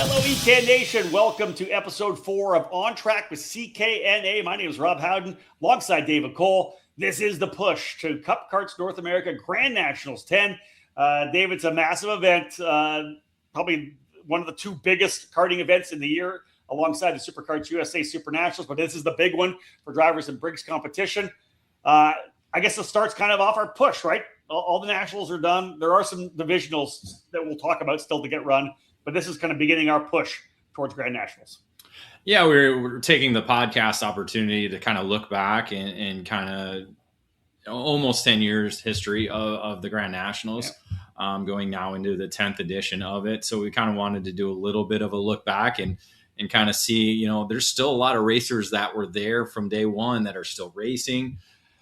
Hello, EK Nation. Welcome to episode 4 of On Track with CKNA. My name is Rob Howden, alongside David Cole. This is the push to Cup Karts North America Grand Nationals 10. David, it's a massive event, probably one of the two biggest karting events in the year, alongside the Superkarts USA Super Nationals. But this is the big one for drivers in Briggs competition. I guess it starts kind of off our push, right? All the nationals are done. There are some divisionals that we'll talk about still to get run. But this is kind of beginning our push towards Grand Nationals. Yeah, we're taking the podcast opportunity to kind of look back and kind of almost 10 years history of the Grand Nationals, going now into the 10th edition of it. So we kind of wanted to do a little bit of a look back and kind of see, there's still a lot of racers that were there from day one that are still racing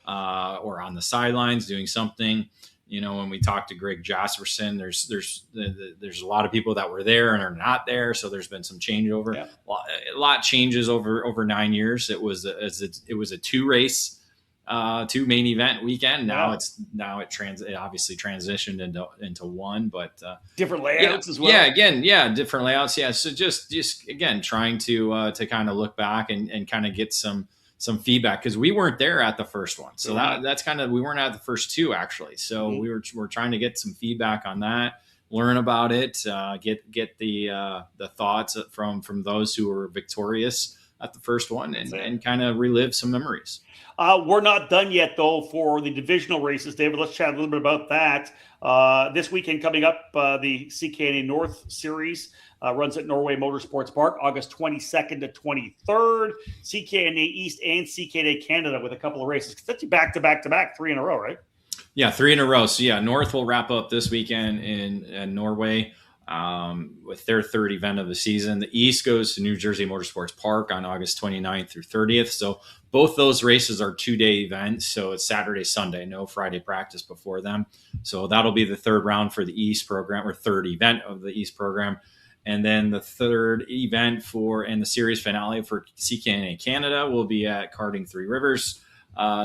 or on the sidelines doing something. When we talked to Greg Jasperson, there's a lot of people that were there and are not there. So there's been some changeover. Yeah. A lot changes over 9 years. It was a two race, two main event weekend. Now it obviously transitioned into one, but different layouts as well. Yeah, different layouts. Yeah. So just again, trying to kind of look back and kind of get some feedback, because we weren't there at the first one. So that's kind of, we weren't at the first two actually. So we're trying to get some feedback on that, learn about it, get the thoughts from those who were victorious at the first one and kind of relive some memories. We're not done yet though for the divisional races, David. Let's chat a little bit about that. This weekend coming up, the CKNA North Series runs at Norway Motorsports Park, August 22nd to 23rd. CKNA East and CKNA Canada with a couple of races. That's back to back, 3 in a row, right? Yeah, 3 in a row. So yeah, North will wrap up this weekend in Norway with their third event of the season. The East goes to New Jersey Motorsports Park on August 29th through 30th. So both those races are 2-day events. So it's Saturday, Sunday, no Friday practice before them. So that'll be the third round for the East program, or third event of the East program. And then the third event and the series finale for CKNA Canada will be at Karting Three Rivers,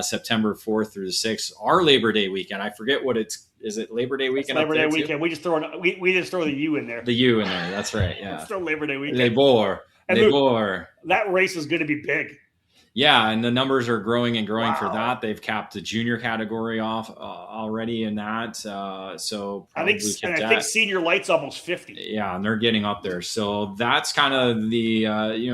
September 4th through the 6th, our Labor Day weekend. I forget what is it Labor Day weekend? Labor Day weekend. We just throw the U in there. The U in there. That's right. Yeah. It's still Labor Day weekend. That race is going to be big. Yeah, and the numbers are growing and growing for that. They've capped the junior category off already in that. So I think senior light's almost 50. Yeah, and they're getting up there. So that's kind of the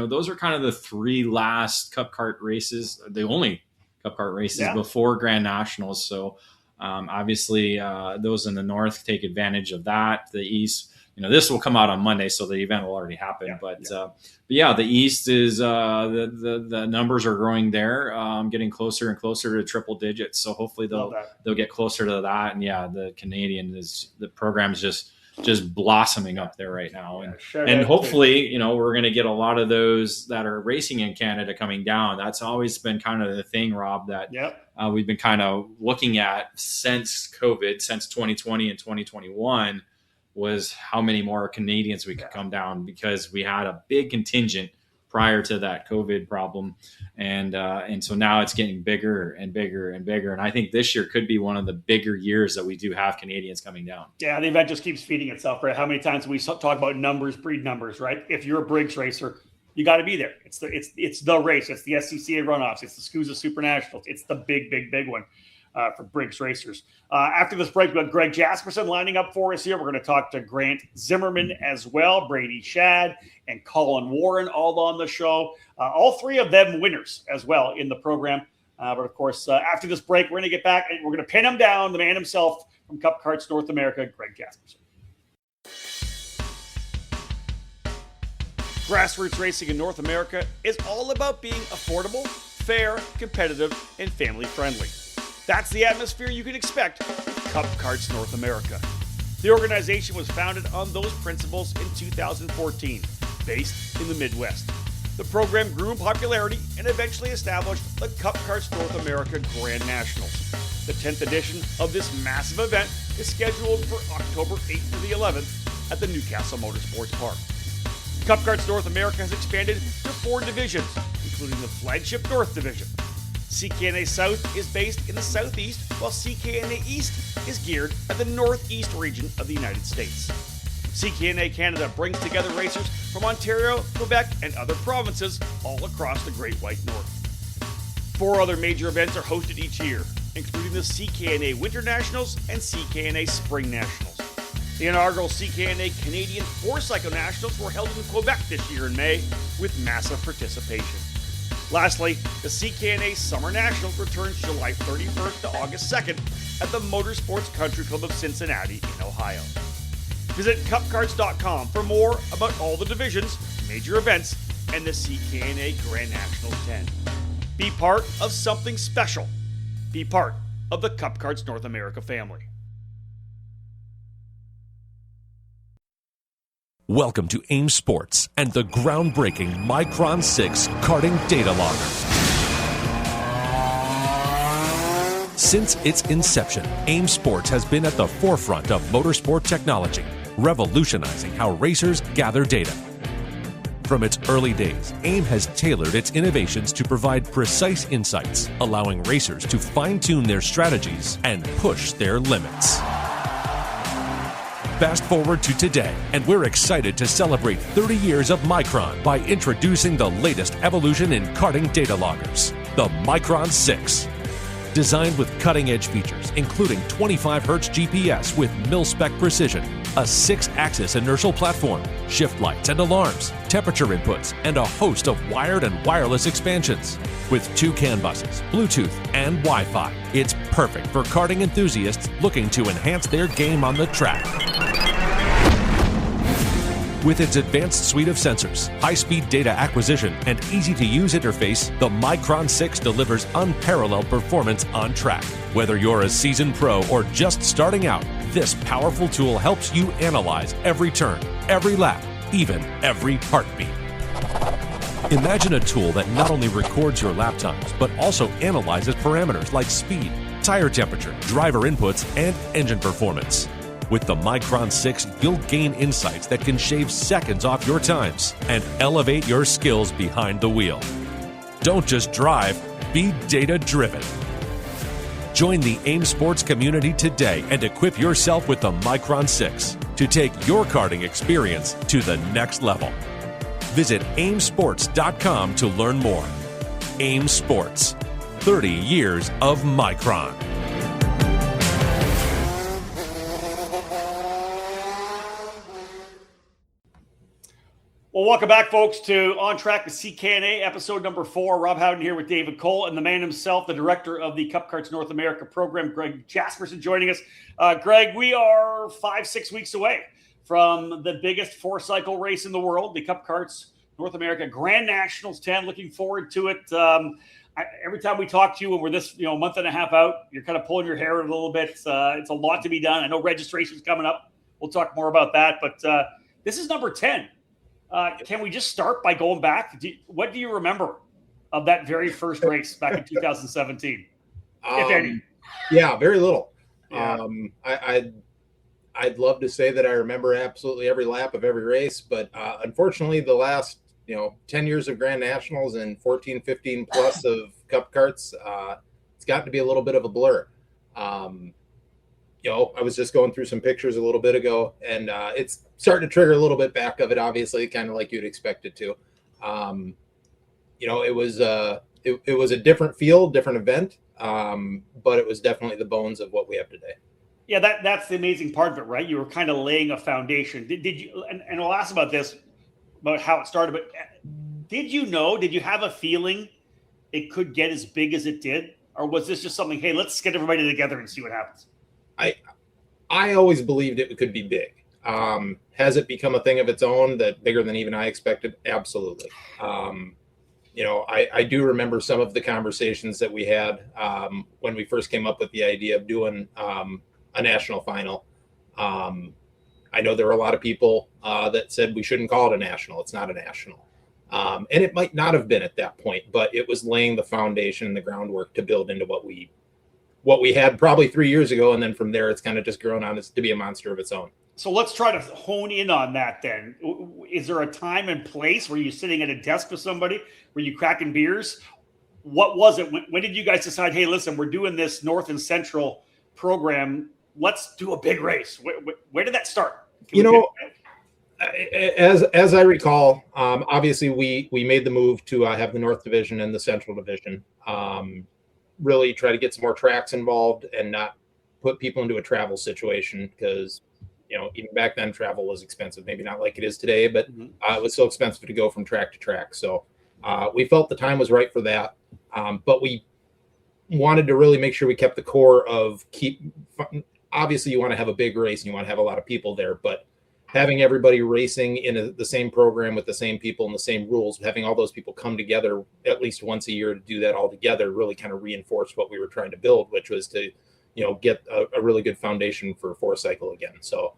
those are kind of the three last Cup Kart races, the only Cup Kart races before Grand Nationals. So obviously those in the North take advantage of that. The East, this will come out on Monday, so the event will already happen. But the East is the numbers are growing there, getting closer and closer to triple digits. So hopefully they'll get closer to that. And the Canadian the program's just blossoming up there right now. And hopefully, we're going to get a lot of those that are racing in Canada coming down. That's always been kind of the thing, Rob, that we've been kind of looking at since COVID, since 2020 and 2021. Was how many more Canadians we could come down, because we had a big contingent prior to that COVID problem. And so now it's getting bigger and bigger and bigger. And I think this year could be one of the bigger years that we do have Canadians coming down. Yeah, the event just keeps feeding itself, right? How many times do we talk about numbers, breed numbers, right? If you're a Briggs racer, you got to be there. It's the race. It's the SCCA runoffs. It's the SCUSA Super Nationals. It's the big one. For Briggs racers. After this break, we've got Greg Jasperson lining up for us here. We're going to talk to Grant Zimmermann as well, Brady Schad, and Colin Warren all on the show. All three of them winners as well in the program. But of course, after this break, we're going to get back and we're going to pin him down, the man himself from Cup Karts North America, Greg Jasperson. Grassroots racing in North America is all about being affordable, fair, competitive, and family-friendly. That's the atmosphere you can expect with Cup Karts North America. The organization was founded on those principles in 2014, based in the Midwest. The program grew in popularity and eventually established the Cup Karts North America Grand Nationals. The 10th edition of this massive event is scheduled for October 8th to the 11th at the Newcastle Motorsports Park. Cup Karts North America has expanded to 4 divisions, including the flagship North Division. CKNA South is based in the Southeast, while CKNA East is geared at the Northeast region of the United States. CKNA Canada brings together racers from Ontario, Quebec, and other provinces all across the Great White North. 4 other major events are hosted each year, including the CKNA Winter Nationals and CKNA Spring Nationals. The inaugural CKNA Canadian 4-Cycle Nationals were held in Quebec this year in May with massive participation. Lastly, the CKNA Summer Nationals returns July 31st to August 2nd at the Motorsports Country Club of Cincinnati in Ohio. Visit cupcarts.com for more about all the divisions, major events, and the CKNA Grand Nationals 10. Be part of something special. Be part of the Cup Carts North America family. Welcome to AIM Sports and the groundbreaking Micron 6 karting data logger. Since its inception, AIM Sports has been at the forefront of motorsport technology, revolutionizing how racers gather data. From its early days, AIM has tailored its innovations to provide precise insights, allowing racers to fine-tune their strategies and push their limits. Fast forward to today, and we're excited to celebrate 30 years of Micron by introducing the latest evolution in karting data loggers, the Micron 6. Designed with cutting-edge features, including 25Hz GPS with mil-spec precision, a 6-axis inertial platform, shift lights and alarms, temperature inputs, and a host of wired and wireless expansions. With 2 CAN buses, Bluetooth, and Wi-Fi, it's perfect for karting enthusiasts looking to enhance their game on the track. With its advanced suite of sensors, high-speed data acquisition, and easy-to-use interface, the Micron 6 delivers unparalleled performance on track. Whether you're a seasoned pro or just starting out, this powerful tool helps you analyze every turn, every lap, even every heartbeat. Imagine a tool that not only records your lap times, but also analyzes parameters like speed, tire temperature, driver inputs, and engine performance. With the Micron 6, you'll gain insights that can shave seconds off your times and elevate your skills behind the wheel. Don't just drive, be data-driven. Join the AIM Sports community today and equip yourself with the Micron 6 to take your karting experience to the next level. Visit aimsports.com to learn more. AIM Sports, 30 years of Micron. Well, welcome back, folks, to On Track with CKNA, episode number 4. Rob Howden here with David Cole and the man himself, the director of the Cup Carts North America program, Greg Jasperson, joining us. Greg, we are 5-6 weeks away from the biggest 4-cycle race in the world, the Cup Carts North America Grand Nationals 10. Looking forward to it. Every time we talk to you, when we're this month and a half out, you're kind of pulling your hair a little bit. It's a lot to be done. I know registration's coming up. We'll talk more about that. But this is number 10. Can we just start by going back? What do you remember of that very first race back in 2017, if any? Yeah, very little. Yeah. I'd love to say that I remember absolutely every lap of every race, but unfortunately, the last 10 years of Grand Nationals and 14, 15 plus of Cup Carts, it's gotten to be a little bit of a blur. I was just going through some pictures a little bit ago, and it's starting to trigger a little bit back of it, obviously, kind of like you'd expect it to. It was a different field, different event, but it was definitely the bones of what we have today. Yeah, that's the amazing part of it, right? You were kind of laying a foundation. Did you? And we'll ask about this, about how it started. But did you have a feeling it could get as big as it did, or was this just something? Hey, let's get everybody together and see what happens. I always believed it could be big. Has it become a thing of its own that bigger than even I expected? Absolutely. I do remember some of the conversations that we had when we first came up with the idea of doing a national final. I know there were a lot of people that said we shouldn't call it a national. It's not a national. And it might not have been at that point, but it was laying the foundation and the groundwork to build into what we had probably 3 years ago. And then from there, it's kind of just grown on to be a monster of its own. So let's try to hone in on that then. Is there a time and place where you're sitting at a desk with somebody? Were you cracking beers? What was it? When did you guys decide, hey, listen, we're doing this North and Central program. Let's do a big race. Where did that start? As I recall, obviously we made the move to have the North Division and the Central Division. Really try to get some more tracks involved and not put people into a travel situation, because even back then travel was expensive. Maybe not like it is today, but it was so expensive to go from track to track. So we felt the time was right for that, but we wanted to really make sure we kept the core of obviously you want to have a big race and you want to have a lot of people there, but having everybody racing in the same program with the same people and the same rules, having all those people come together at least once a year to do that all together really kind of reinforced what we were trying to build, which was to, get a really good foundation for four cycle again. So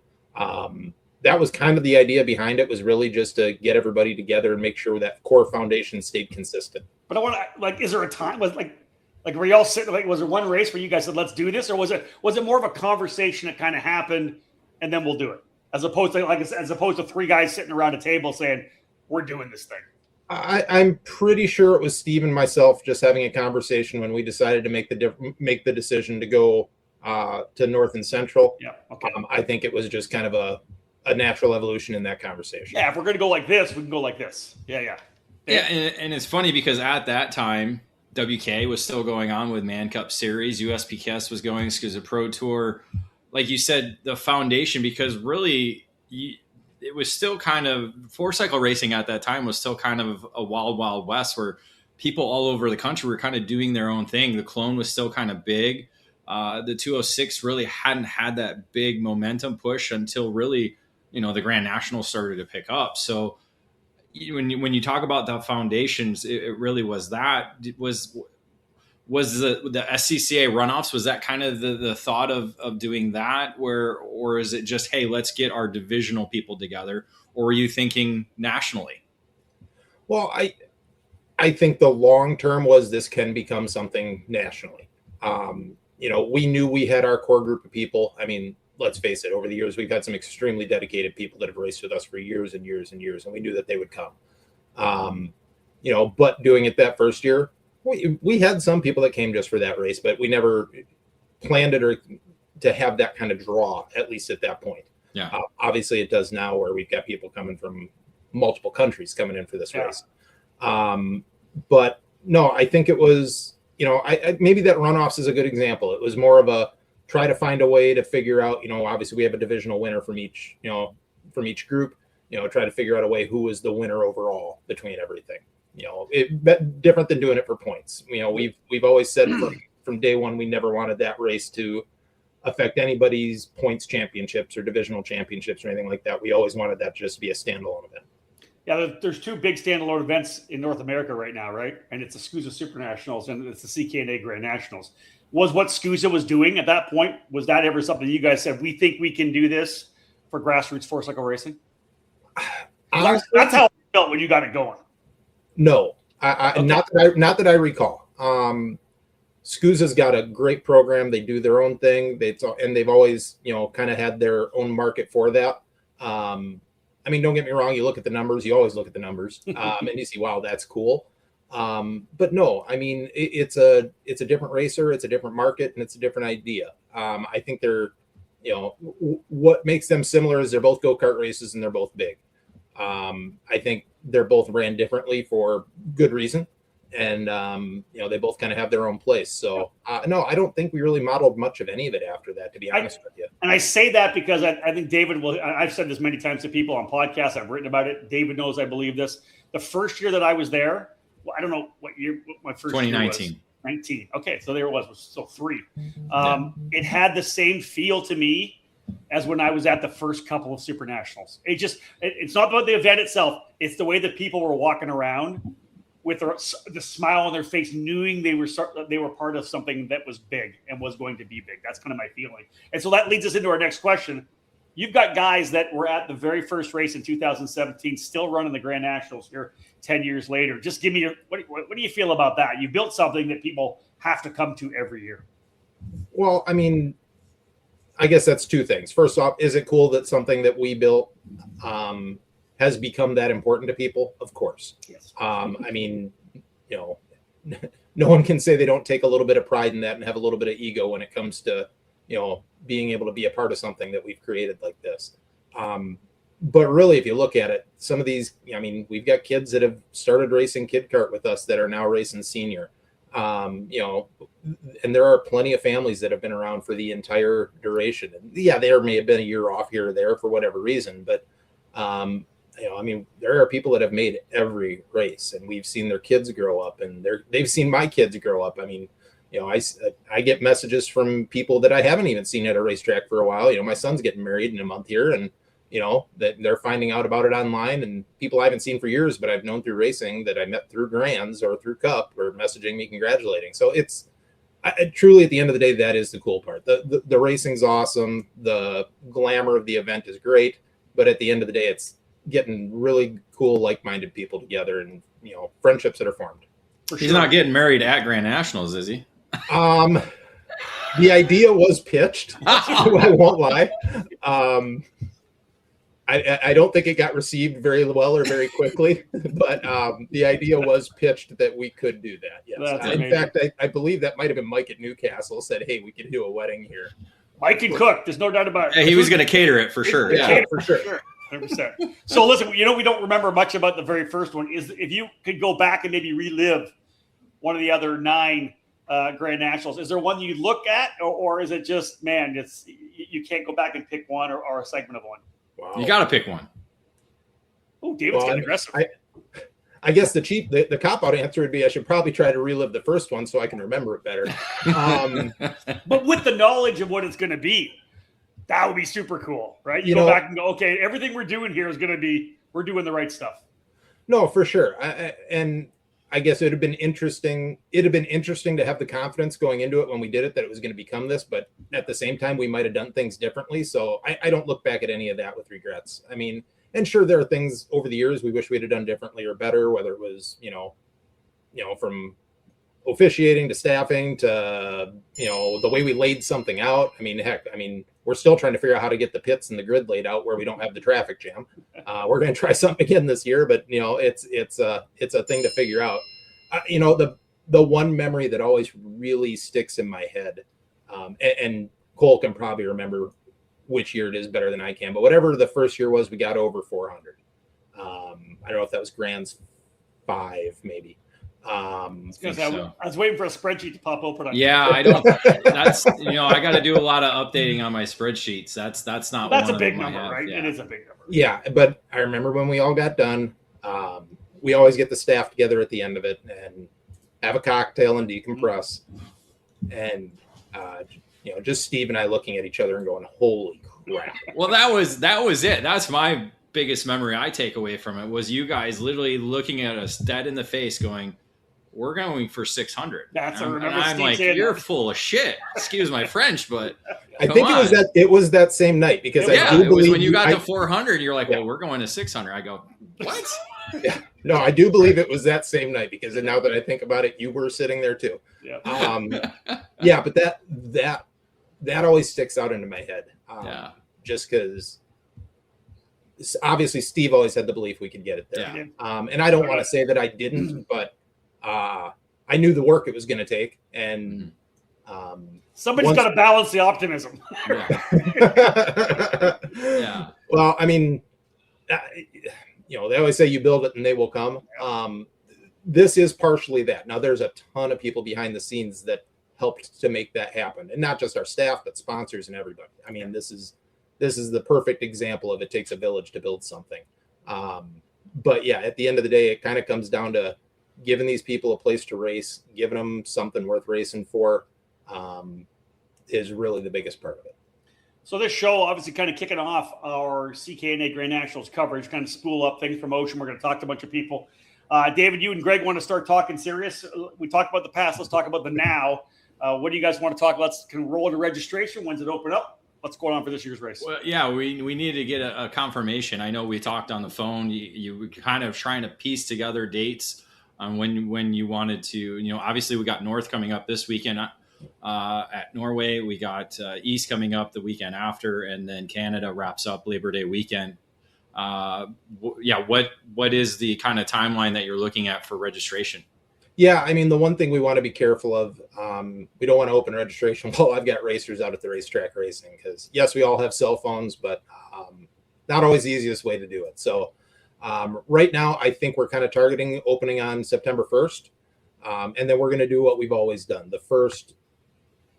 that was kind of the idea behind it, was really just to get everybody together and make sure that core foundation stayed consistent. But I want to, is there a time were y'all sitting, was there one race where you guys said, let's do this? Or was it more of a conversation that kind of happened and then we'll do it? As opposed to three guys sitting around a table saying, we're doing this thing. I'm pretty sure it was Steve and myself just having a conversation when we decided to make the decision to go to North and Central. Yeah. Okay. I think it was just kind of a natural evolution in that conversation. Yeah. If we're going to go like this, we can go like this. Yeah. Yeah. Yeah. And it's funny because at that time, WK was still going on with Man Cup Series. USPKS was going because of Pro Tour. Like you said, the foundation, because really it was still kind of, four cycle racing at that time was still kind of a wild, wild west where people all over the country were kind of doing their own thing. The Clone was still kind of big. The 206 really hadn't had that big momentum push until really, the Grand Nationals started to pick up. So when you talk about the foundations, it really was that. Was the SCCA runoffs, was that kind of the thought of doing that, or is it just, hey, let's get our divisional people together? Or were you thinking nationally? Well, I think the long term was this can become something nationally. We knew we had our core group of people. I mean, let's face it, over the years, we've had some extremely dedicated people that have raced with us for years and years and years, and we knew that they would come. But doing it that first year, we had some people that came just for that race, but we never planned it or to have that kind of draw, at least at that point. Yeah. Obviously it does now, where we've got people coming from multiple countries coming in for this race. But no, I think it was, maybe that runoffs is a good example. It was more of a try to find a way to figure out, obviously we have a divisional winner from each group, try to figure out a way who was the winner overall between everything. Different than doing it for points. We've always said from day one, we never wanted that race to affect anybody's points championships or divisional championships or anything like that. We always wanted that just to be a standalone event. Yeah, there's two big standalone events in North America right now, right? And it's the SCUSA Super Nationals and it's the CKNA Grand Nationals. Was what SCUSA was doing at that point, was that ever something you guys said, we think we can do this for grassroots four cycle racing? Honestly, that's how it felt when you got it going. No, Okay. not that I recall. SCUSA's got a great program. They do their own thing. They've always, kind of had their own market for that. Don't get me wrong. You look at the numbers. You always look at the numbers, and you see, wow, that's cool. But no, it's a different racer. It's a different market, and it's a different idea. I think they're, what makes them similar is they're both go-kart races and they're both big. I think they're both ran differently for good reason. And, they both kind of have their own place. So, no, I don't think we really modeled much of any of it after that, to be honest with you. And I say that because I think David I've said this many times to people on podcasts. I've written about it. David knows I believe this. The first year that I was there, I don't know what my first 2019. year was. 19. Okay, so there it was. So 3. It had the same feel to me as when I was at the first couple of Super Nationals. It's not about the event itself. It's the way that people were walking around with the smile on their face, knowing they were part of something that was big and was going to be big. That's kind of my feeling. And so that leads us into our next question. You've got guys that were at the very first race in 2017, still running the Grand Nationals here 10 years later. Just give me what do you feel about that? You built something that people have to come to every year. Well, I guess that's two things. First off, is it cool that something that we built has become that important to people? Of course. Yes. No one can say they don't take a little bit of pride in that and have a little bit of ego when it comes to, being able to be a part of something that we've created like this. but really, if you look at it, some of these, I mean, we've got kids that have started racing kid kart with us that are now racing senior. You know, and there are plenty of families that have been around for the entire duration. And yeah, there may have been a year off here or there for whatever reason, but you know, I mean, there are people that have made every race, and we've seen their kids grow up, and they've seen my kids grow up. I mean, you know, I get messages from people that I haven't even seen at a racetrack for a while. You know, my son's getting married in a month here, and you know, that they're finding out about it online, and people I haven't seen for years, but I've known through racing that I met through Grands or through Cup or messaging me congratulating. So it's truly, at the end of the day, that is the cool part. The racing's awesome. The glamour of the event is great, but at the end of the day, it's getting really cool, like-minded people together, and, you know, friendships that are formed. He's not getting married at Grand Nationals, is he? The idea was pitched. I won't lie. I don't think it got received very well or very quickly, but the idea was pitched that we could do that. Yes. In fact, I believe that might have been Mike at Newcastle said, "Hey, we could do a wedding here." Mike can cook. There's no doubt about it. Yeah, he was going to cater it for sure. Yeah, for sure. 100%. So listen, you know, we don't remember much about the very first one. Is if you could go back and maybe relive one of the other 9 Grand Nationals, is there one you look at, or is it just, man, it's you can't go back and pick one or a segment of one? Wow. You got to pick one. Oh, David's getting aggressive. I guess the cop-out answer would be I should probably try to relive the first one so I can remember it better. But with the knowledge of what it's going to be, that would be super cool, right? You go back and go, okay, everything we're doing here is going to be, we're doing the right stuff. No, for sure. And I guess it'd have been interesting. It'd have been interesting to have the confidence going into it when we did it that it was going to become this, but at the same time, we might have done things differently. So I don't look back at any of that with regrets. I mean, and sure, there are things over the years we wish we'd have done differently or better, whether it was, you know, from officiating to staffing to, you know, the way we laid something out. I mean, heck, we're still trying to figure out how to get the pits and the grid laid out where we don't have the traffic jam. We're going to try something again this year, but you know, it's a thing to figure out. You know, the one memory that always really sticks in my head, and Cole can probably remember which year it is better than I can, but whatever the first year was, we got over 400. I don't know if that was Grand's 5, maybe. I was waiting for a spreadsheet to pop open. I don't. That's, you know, I got to do a lot of updating on my spreadsheets. That's not. That's a big number, right? Yeah. It is a big number. Yeah, but I remember when we all got done. We always get the staff together at the end of it and have a cocktail and decompress, and you know, just Steve and I looking at each other and going, "Holy crap!" Well, that was it. That's my biggest memory I take away from it was you guys literally looking at us dead in the face, going, "We're going for 600." That's and I'm like, "You're full of shit." Excuse my French, but I think it was that same night because I do believe when you got to 400, you're like, "Well, we're going to 600." I go, "What?" Yeah. No, I do believe it was that same night because now that I think about it, you were sitting there too. Yeah. Yeah, but that always sticks out into my head. Just because obviously Steve always had the belief we could get it there. Yeah. And I don't want to say that I didn't, but I knew the work it was going to take. And somebody's got to balance the optimism. Yeah. Well, I mean, you know, they always say you build it and they will come. This is partially that. Now, there's a ton of people behind the scenes that helped to make that happen, and not just our staff, but sponsors and everybody. I mean, this is the perfect example of it takes a village to build something. But yeah, at the end of the day, it kind of comes down to giving these people a place to race, giving them something worth racing for, is really the biggest part of it. So this show, obviously kind of kicking off our CKNA Grand Nationals coverage, kind of spool up things promotion. We're going to talk to a bunch of people. David, you and Greg want to start talking serious. We talked about the past. Let's talk about the now. What do you guys want to talk about? Let's can roll into registration. When's it open up? What's going on for this year's race? Well, yeah, we need to get a confirmation. I know we talked on the phone. You were kind of trying to piece together dates on when you wanted to. You know, obviously we got North coming up this weekend at Norway. We got East coming up the weekend after, and then Canada wraps up Labor Day weekend. What is the kind of timeline that you're looking at for registration? Yeah, I mean, the one thing we want to be careful of, we don't want to open registration while I've got racers out at the racetrack racing, because yes, we all have cell phones, but not always the easiest way to do it. So right now, I think we're kind of targeting opening on September 1st. And then we're going to do what we've always done. The first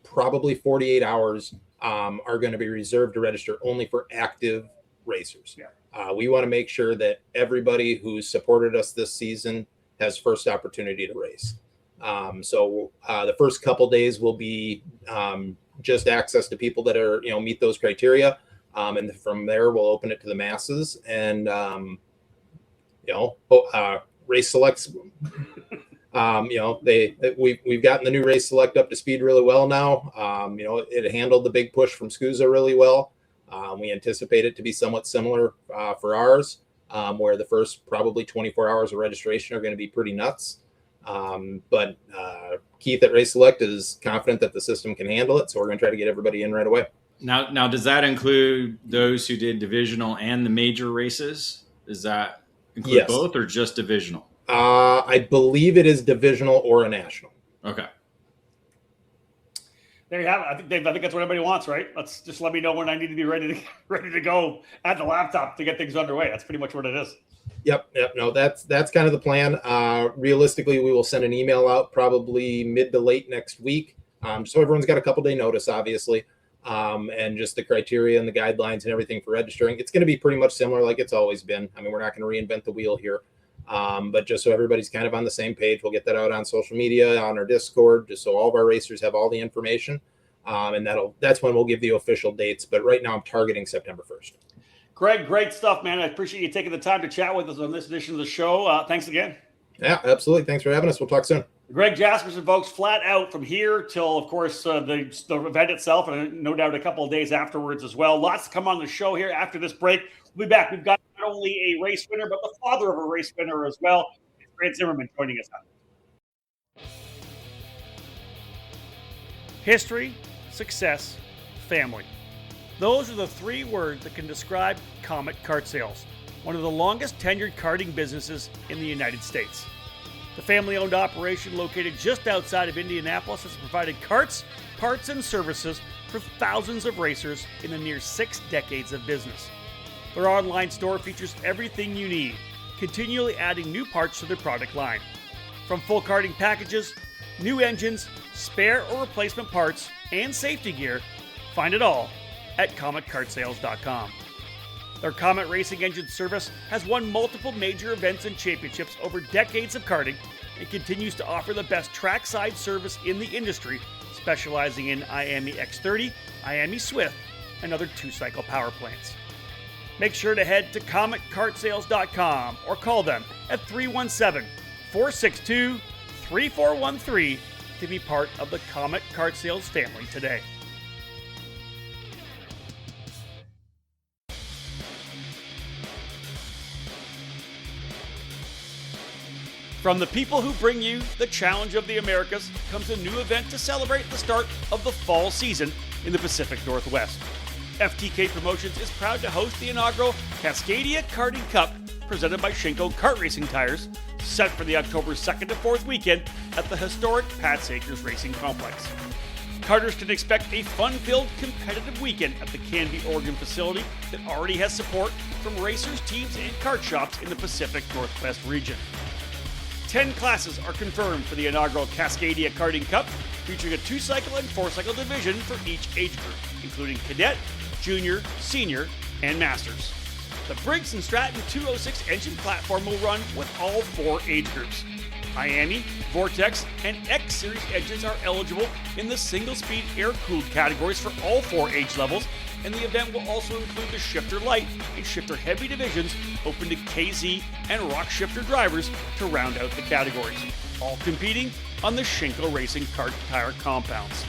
probably 48 hours are going to be reserved to register only for active racers. Yeah. We want to make sure that everybody who's supported us this season has first opportunity to race. So the first couple days will be just access to people that are, meet those criteria. And from there, we'll open it to the masses and, race selects. We've gotten the new race select up to speed really well now. It handled the big push from SCUSA really well. We anticipate it to be somewhat similar for ours, where the first probably 24 hours of registration are going to be pretty nuts. But Keith at Race Select is confident that the system can handle it, so we're going to try to get everybody in right away. Now, does that include those who did divisional and the major races? Does that include both or just divisional? I believe it is divisional or a national. Okay. There you have it. I think that's what everybody wants, right? Let's just let me know when I need to be ready to go at the laptop to get things underway. That's pretty much what it is. Yep. No, that's kind of the plan. Realistically, we will send an email out probably mid to late next week. So everyone's got a couple day notice, obviously. And just the criteria and the guidelines and everything for registering. It's going to be pretty much similar like it's always been. I mean, we're not going to reinvent the wheel here. But just so everybody's kind of on the same page, we'll get that out on social media, on our Discord, just so all of our racers have all the information. And that's when we'll give the official dates. But right now I'm targeting September 1st. Greg, great stuff, man. I appreciate you taking the time to chat with us on this edition of the show. Thanks again. Yeah, absolutely. Thanks for having us. We'll talk soon. Greg Jasperson, folks, flat out from here till, of course, the event itself, and no doubt a couple of days afterwards as well. Lots to come on the show here after this break. We'll be back. We've got not only a race winner, but the father of a race winner as well. It's Grant Zimmermann joining us now. History, success, family. Those are the three words that can describe Comet Kart Sales, one of the longest tenured karting businesses in the United States. The family-owned operation located just outside of Indianapolis has provided karts, parts, and services for thousands of racers in the near 6 decades of business. Their online store features everything you need, continually adding new parts to their product line. From full karting packages, new engines, spare or replacement parts, and safety gear, find it all at CometKartSales.com. Their Comet Racing Engine service has won multiple major events and championships over decades of karting and continues to offer the best trackside service in the industry, specializing in IAME X30, IAME Swift, and other 2-cycle power plants. Make sure to head to CometKartSales.com or call them at 317-462-3413 to be part of the Comet Kart Sales family today. From the people who bring you the Challenge of the Americas comes a new event to celebrate the start of the fall season in the Pacific Northwest. FTK Promotions is proud to host the inaugural Cascadia Karting Cup presented by Shinko Kart Racing Tires, set for the October 2nd to 4th weekend at the historic Pat's Acres Racing Complex. Karters can expect a fun-filled, competitive weekend at the Canby, Oregon facility that already has support from racers, teams, and kart shops in the Pacific Northwest region. 10 classes are confirmed for the inaugural Cascadia Karting Cup, featuring a 2-cycle and 4-cycle division for each age group, including cadet, junior, senior, and masters. The Briggs & Stratton 206 engine platform will run with all 4 age groups. IAME, Vortex, and X Series engines are eligible in the single-speed air-cooled categories for all 4 age levels, and the event will also include the Shifter Light and Shifter Heavy divisions open to KZ and Rock Shifter drivers to round out the categories, all competing on the Shinko Racing Kart Tire compounds.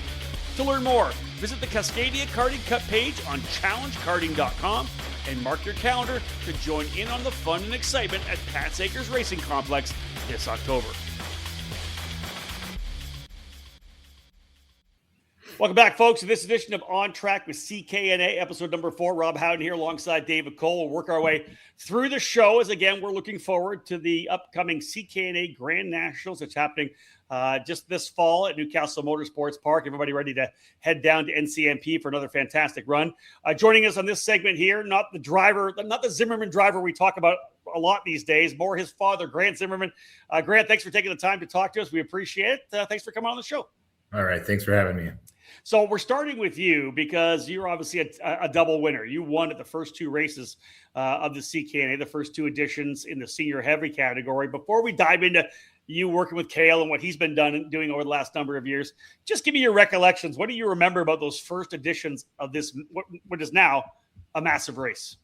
To learn more, visit the Cascadia Karting Cup page on challengekarting.com and mark your calendar to join in on the fun and excitement at Pat's Acres Racing Complex this October. Welcome back, folks, to this edition of On Track with CKNA, episode number 4. Rob Howden here alongside David Cole. We'll work our way through the show as, again, we're looking forward to the upcoming CKNA Grand Nationals that's happening just this fall at Newcastle Motorsports Park. Everybody ready to head down to NCMP for another fantastic run. Joining us on this segment here, not the Zimmermann driver we talk about a lot these days, more his father, Grant Zimmermann. Grant, thanks for taking the time to talk to us. We appreciate it. Thanks for coming on the show. All right. Thanks for having me. So we're starting with you because you're obviously a double winner. You won at the first 2 races of the CKNA, the first 2 editions in the senior heavy category. Before we dive into you working with Cale and what he's been doing over the last number of years, just give me your recollections. What do you remember about those first editions of this, what is now a massive race?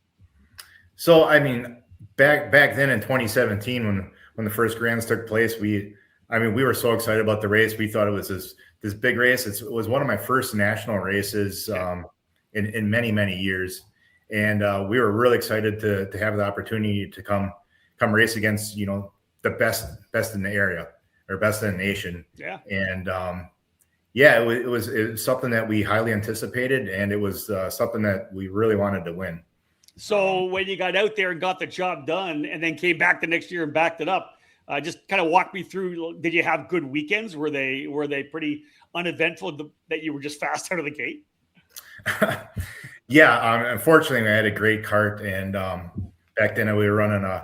So, I mean, back then in 2017, when the first Grands took place, we were so excited about the race. We thought it was this big race. It was one of my first national races in many, many years. And we were really excited to have the opportunity to come race against, the best in the area or best in the nation. Yeah. And it was something that we highly anticipated, and it was something that we really wanted to win. So when you got out there and got the job done and then came back the next year and backed it up, just kind of walk me through. Did you have good weekends? Were they pretty uneventful that you were just fast out of the gate? Yeah. Unfortunately, I had a great kart, and back then I was running an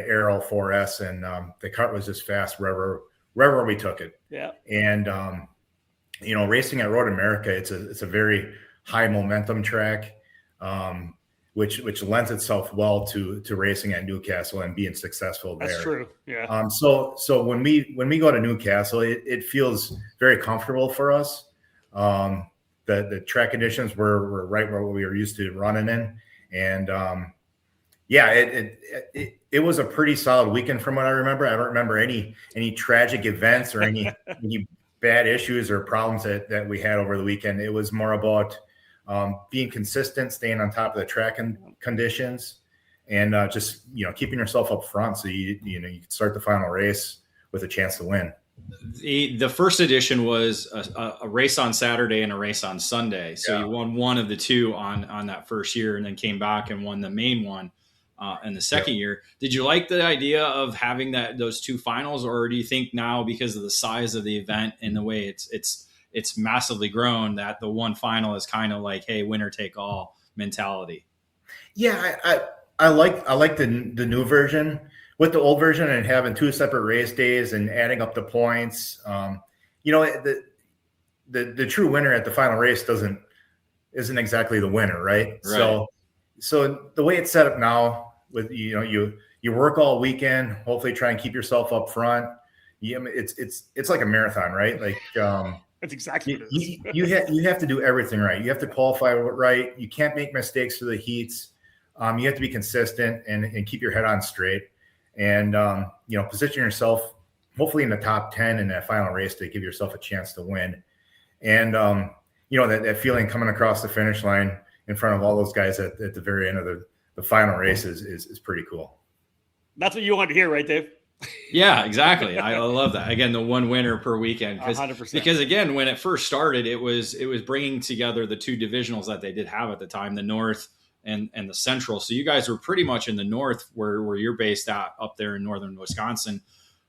Aero 4S, and the kart was just fast wherever we took it. Yeah. And racing at Road America, it's a very high momentum track, which lends itself well to racing at Newcastle and being successful there. That's true. Yeah. So when we go to Newcastle, it feels very comfortable for us. The track conditions were right where we were used to running in, and it was a pretty solid weekend from what I remember. I don't remember any tragic events or any bad issues or problems that we had over the weekend. It was more about being consistent, staying on top of the track and conditions, and just keeping yourself up front so you can start the final race with a chance to win. The first edition was a race on Saturday and a race on Sunday. So you won one of the 2 on that first year, and then came back and won the main one in the second year. Did you like the idea of having those 2 finals, or do you think now, because of the size of the event and the way it's massively grown, that the one final is kind of like, hey, winner take all mentality? Yeah, I like the new version. With the old version and having 2 separate race days and adding up the points, the true winner at the final race isn't exactly the winner, right? So the way it's set up now, with you work all weekend, hopefully try and keep yourself up front. It's like a marathon, right? Like that's exactly what it is. you have to do everything right. You have to qualify right. You can't make mistakes through the heats. You have to be consistent and keep your head on straight. And, position yourself hopefully in the top 10 in that final race to give yourself a chance to win. And, that feeling coming across the finish line in front of all those guys at the very end of the final race is pretty cool. That's what you want to hear, right, Dave? Yeah, exactly. I love that. Again, the one winner per weekend. 100%. Because again, when it first started, it was bringing together the 2 divisionals that they did have at the time, the North and the Central. So you guys were pretty much in the North where you're based at, up there in northern Wisconsin.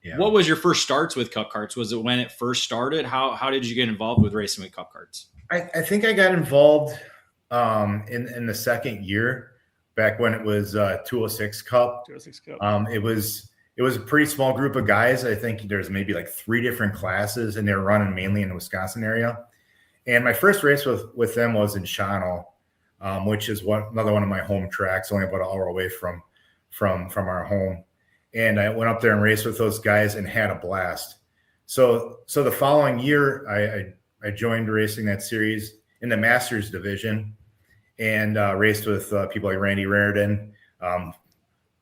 Yeah. What was your first starts with Cup Karts? Was it when it first started? How did you get involved with racing with Cup Karts? I think I got involved in the second year, back when it was 206 Cup. 206 Cup. It was a pretty small group of guys. I think there's maybe like 3 different classes, and they were running mainly in the Wisconsin area. And my first race with them was in Shawano, which is another one of my home tracks, only about an hour away from our home. And I went up there and raced with those guys and had a blast. So the following year, I joined racing that series in the Masters division, and raced with people like Randy Raridan,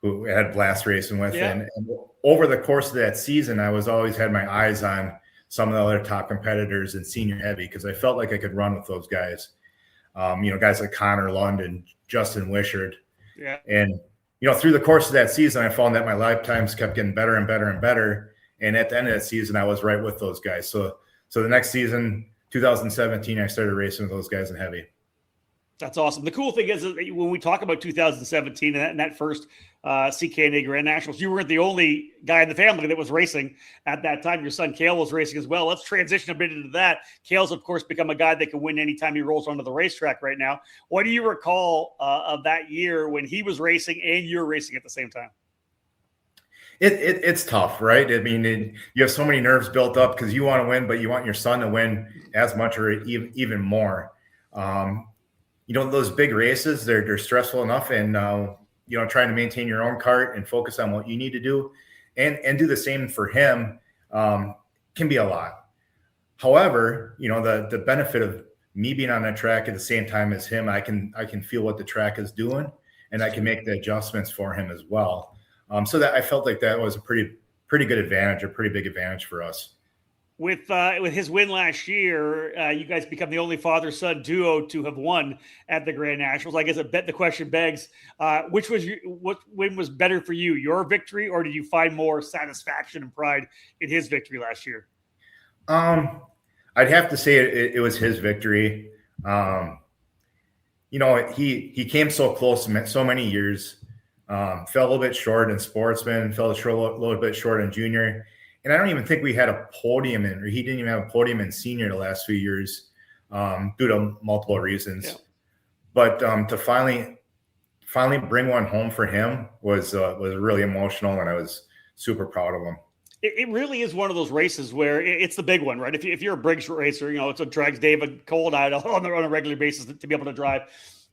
who I had blast racing with. Yeah. And over the course of that season, I was always had my eyes on some of the other top competitors in senior heavy, because I felt like I could run with those guys. Guys like Connor Lund and Justin Wishart. Yeah. And, through the course of that season, I found that my lap times kept getting better and better and better. And at the end of that season, I was right with those guys. So the next season, 2017, I started racing with those guys in heavy. That's awesome. The cool thing is that when we talk about 2017 and that first CKNA Grand Nationals, you weren't the only guy in the family that was racing at that time. Your son Cale was racing as well. Let's transition a bit into that. Cale's, of course, become a guy that can win anytime he rolls onto the racetrack right now. What do you recall of that year when he was racing and you were racing at the same time? It's tough, right? I mean, you have so many nerves built up because you want to win, but you want your son to win as much or even more. Those big races, they're stressful enough, and trying to maintain your own cart and focus on what you need to do and do the same for him can be a lot. However, the benefit of me being on that track at the same time as him, I can feel what the track is doing, and I can make the adjustments for him as well. So that I felt like that was a pretty good advantage, a pretty big advantage for us. With his win last year, you guys become the only father-son duo to have won at the Grand Nationals. I guess the question begs, what win was better for you, your victory, or did you find more satisfaction and pride in his victory last year? I'd have to say it was his victory. He came so close so many years, fell a little bit short in Sportsman, fell a little bit short in Junior. And I don't even think we had a podium he didn't even have a podium in Senior the last few years due to multiple reasons. Yeah. But to finally bring one home for him was really emotional, and I was super proud of him. It really is one of those races where it's the big one, right? If you're a Briggs racer, it's what drags David Cole and I on a regular basis to be able to drive.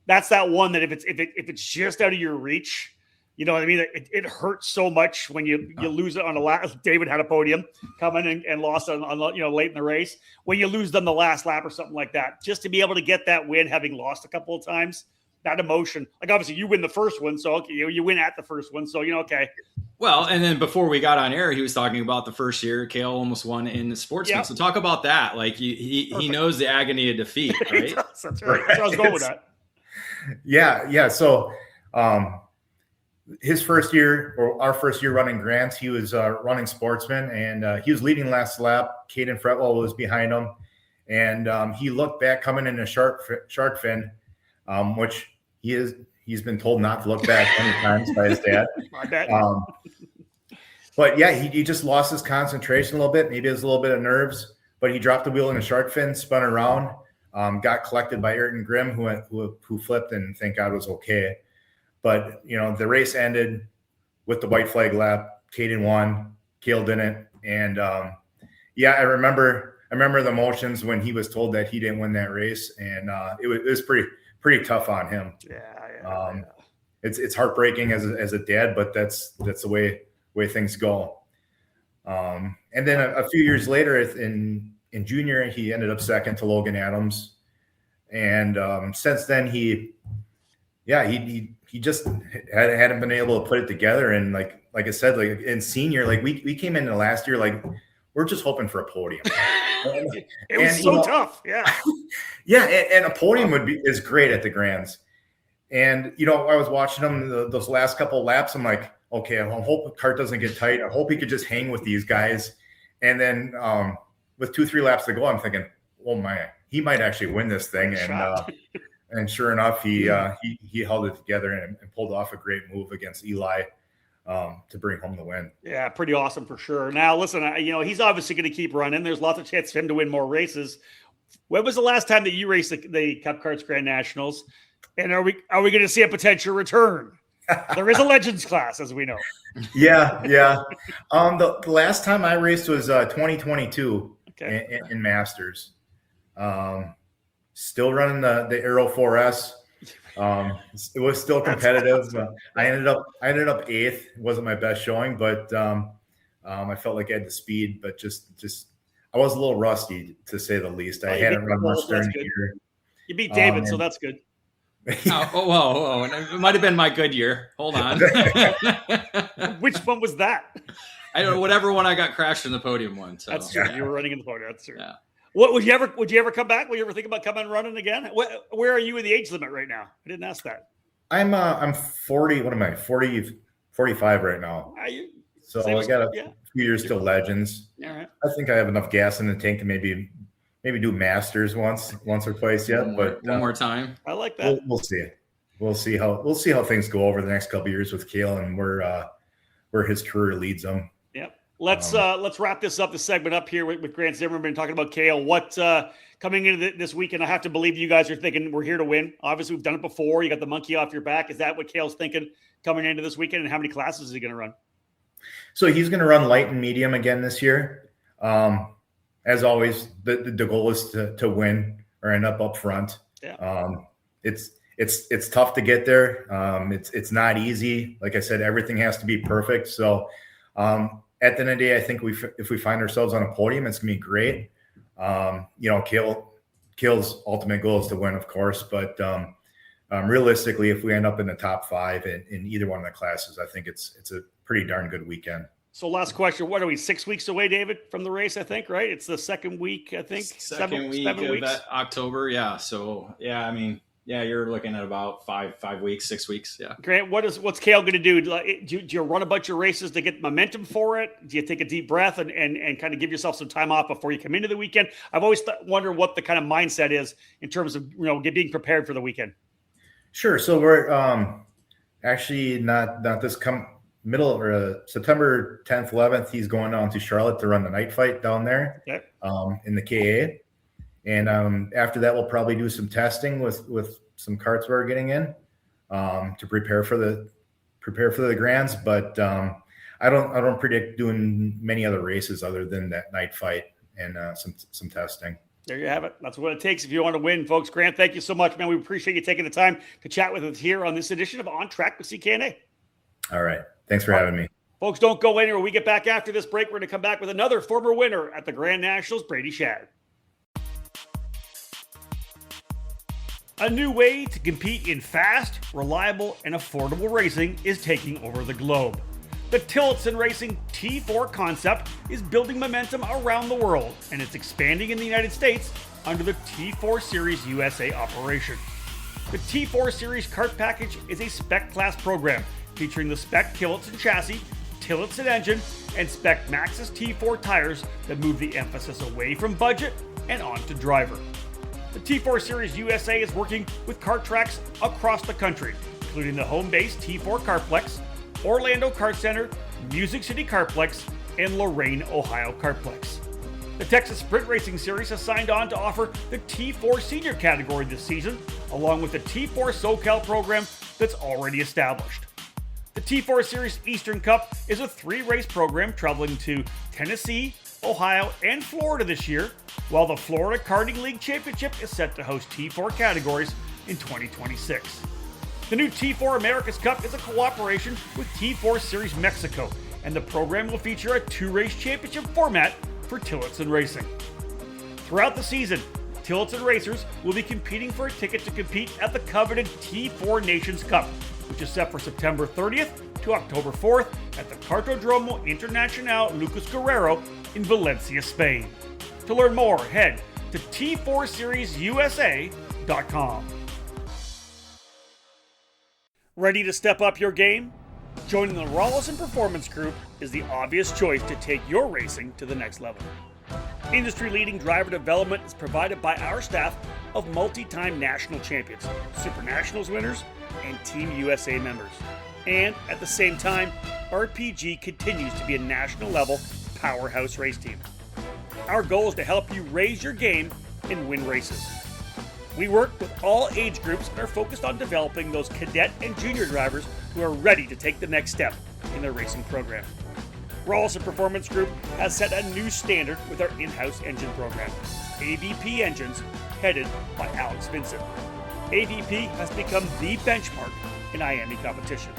That's that one that if it's just out of your reach, you know what I mean? It hurts so much when you lose it on the last. David had a podium coming and lost on late in the race. When you lose on the last lap or something like that, just to be able to get that win, having lost a couple of times, that emotion. Like obviously you win the first one, so okay, you win at the first one, so okay. Well, and then before we got on air, he was talking about the first year Cale almost won in the Sportsman. Yep. So talk about that. Like he knows the agony of defeat, right? That's right. So I was going with that. Yeah. So. His first year, or our first year running Grants, he was running Sportsman, and he was leading last lap. Caden Fretwell was behind him, and he looked back coming in a shark fin, which he's been told not to look back many times by his dad. I bet. But yeah, he just lost his concentration a little bit. Maybe it was a little bit of nerves, but he dropped the wheel in a shark fin, spun around, got collected by Ayrton Grimm, who flipped and thank God was okay. But, the race ended with the white flag lap. Caden won, Cale didn't. And, I remember the emotions when he was told that he didn't win that race. And it was pretty tough on him. Yeah. It's heartbreaking as a dad, but that's the way things go. And then a few years later in Junior, he ended up second to Logan Adams. And since then, he just hadn't been able to put it together. And like I said, like in Senior, like we came into last year, like we're just hoping for a podium. It was so tough. Yeah. Yeah. And a podium is great at the Grands. And, I was watching him those last couple of laps. I'm like, okay, I hope the cart doesn't get tight. I hope he could just hang with these guys. And then with 2-3 laps to go, I'm thinking, oh my, he might actually win this thing. And sure enough, he held it together and pulled off a great move against Eli to bring home the win. Yeah, pretty awesome for sure. Now, listen, he's obviously going to keep running. There's lots of chance for him to win more races. When was the last time that you raced the Cup Karts Grand Nationals? And are we going to see a potential return? There is a Legends class, as we know. Yeah. The last time I raced was 2022 in Masters. Still running the Aero 4S. It was still competitive. I ended up 8th. It wasn't my best showing, but I felt like I had the speed, but just I was a little rusty to say the least. I hadn't run much during the year. You beat David, so that's good. Whoa. It might have been my good year. Hold on. Which one was that? I don't know, whatever one I got crashed in the podium one. So. That's true. You were running in the podium. That's true. Yeah. What would you ever come back? Would you ever think about coming and running again? Where are you in the age limit right now? I didn't ask that. I'm 40. What am I? 45 right now. So I got a few years till Legends. All right. I think I have enough gas in the tank to maybe maybe do Masters once or twice yet. One more time. I like that. We'll see. We'll see how things go over the next couple of years with Cale and where his career leads him. Yep. Let's wrap this segment up here with Grant Zimmermann talking about Cale. What coming into this weekend? I have to believe you guys are thinking we're here to win. Obviously, we've done it before. You got the monkey off your back. Is that what Cale's thinking coming into this weekend? And how many classes is he going to run? So he's going to run light and medium again this year. As always, the goal is to win or end up front. Yeah. It's tough to get there. It's not easy. Like I said, everything has to be perfect. So at the end of the day, I think if we find ourselves on a podium, it's gonna be great. Cale's ultimate goal is to win, of course, but realistically, if we end up in the top 5 in either one of the classes, I think it's a pretty darn good weekend. So last question, what are we, 6 weeks away, David, from the race, I think, right? It's the second week, I think. Second week of October, yeah. So, yeah, I mean, yeah, you're looking at about 5 weeks, 6 weeks, yeah. Grant, what's Cale going to do? Do you run a bunch of races to get momentum for it? Do you take a deep breath and kind of give yourself some time off before you come into the weekend? I've always wondered what the kind of mindset is in terms of being prepared for the weekend. Sure. So we're actually not this middle or September 10th, 11th, he's going down to Charlotte to run the night fight down there. Okay. In the KA. And after that, we'll probably do some testing with some carts we're getting in to prepare for the grands. But I don't predict doing many other races other than that night fight and some testing. There you have it. That's what it takes if you want to win, folks. Grant, thank you so much, man. We appreciate you taking the time to chat with us here on this edition of On Track with CKNA. All right. Thanks for having me. Folks, don't go anywhere. We get back after this break. We're going to come back with another former winner at the Grand Nationals, Brady Schad. A new way to compete in fast, reliable, and affordable racing is taking over the globe. The Tillotson Racing T4 concept is building momentum around the world, and it's expanding in the United States under the T4 Series USA operation. The T4 Series kart package is a spec class program featuring the spec Tillotson chassis, Tillotson engine, and spec Maxxis T4 tires that move the emphasis away from budget and onto driver. The T4 Series USA is working with kart tracks across the country, including the home-based T4 Kartplex, Orlando Kart Center, Music City Kartplex, and Lorain, Ohio Kartplex. The Texas Sprint Racing Series has signed on to offer the T4 Senior category this season, along with the T4 SoCal program that's already established. The T4 Series Eastern Cup is a 3-race program traveling to Tennessee, Ohio, and Florida this year, while the Florida Karting League Championship is set to host T4 categories in 2026. The new T4 America's Cup is a cooperation with T4 Series Mexico, and the program will feature a 2-race championship format for Tillotson Racing. Throughout the season, Tillotson racers will be competing for a ticket to compete at the coveted T4 Nations Cup, which is set for September 30th to October 4th at the Cartodromo Internacional Lucas Guerrero in Valencia, Spain. To learn more, head to T4SeriesUSA.com. Ready to step up your game? Joining the Rawlison Performance Group is the obvious choice to take your racing to the next level. Industry-leading driver development is provided by our staff of multi-time national champions, Super Nationals winners, and Team USA members. And at the same time, RPG continues to be a national-level powerhouse race team. Our goal is to help you raise your game and win races. We work with all age groups and are focused on developing those cadet and junior drivers who are ready to take the next step in their racing program. Rawlison Performance Group has set a new standard with our in-house engine program, AVP Engines, headed by Alex Vincent. AVP has become the benchmark in IAME competition.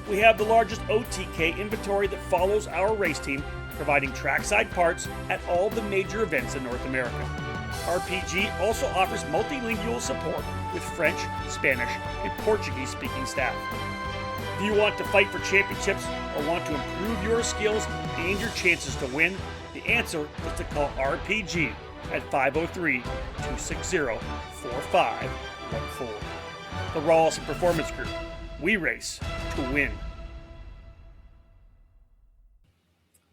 We have the largest OTK inventory that follows our race team, providing trackside parts at all the major events in North America. RPG also offers multilingual support with French, Spanish, and Portuguese-speaking staff. If you want to fight for championships or want to improve your skills and your chances to win, the answer is to call RPG at 503-260-4514. The Rawlison Performance Group. We race to win.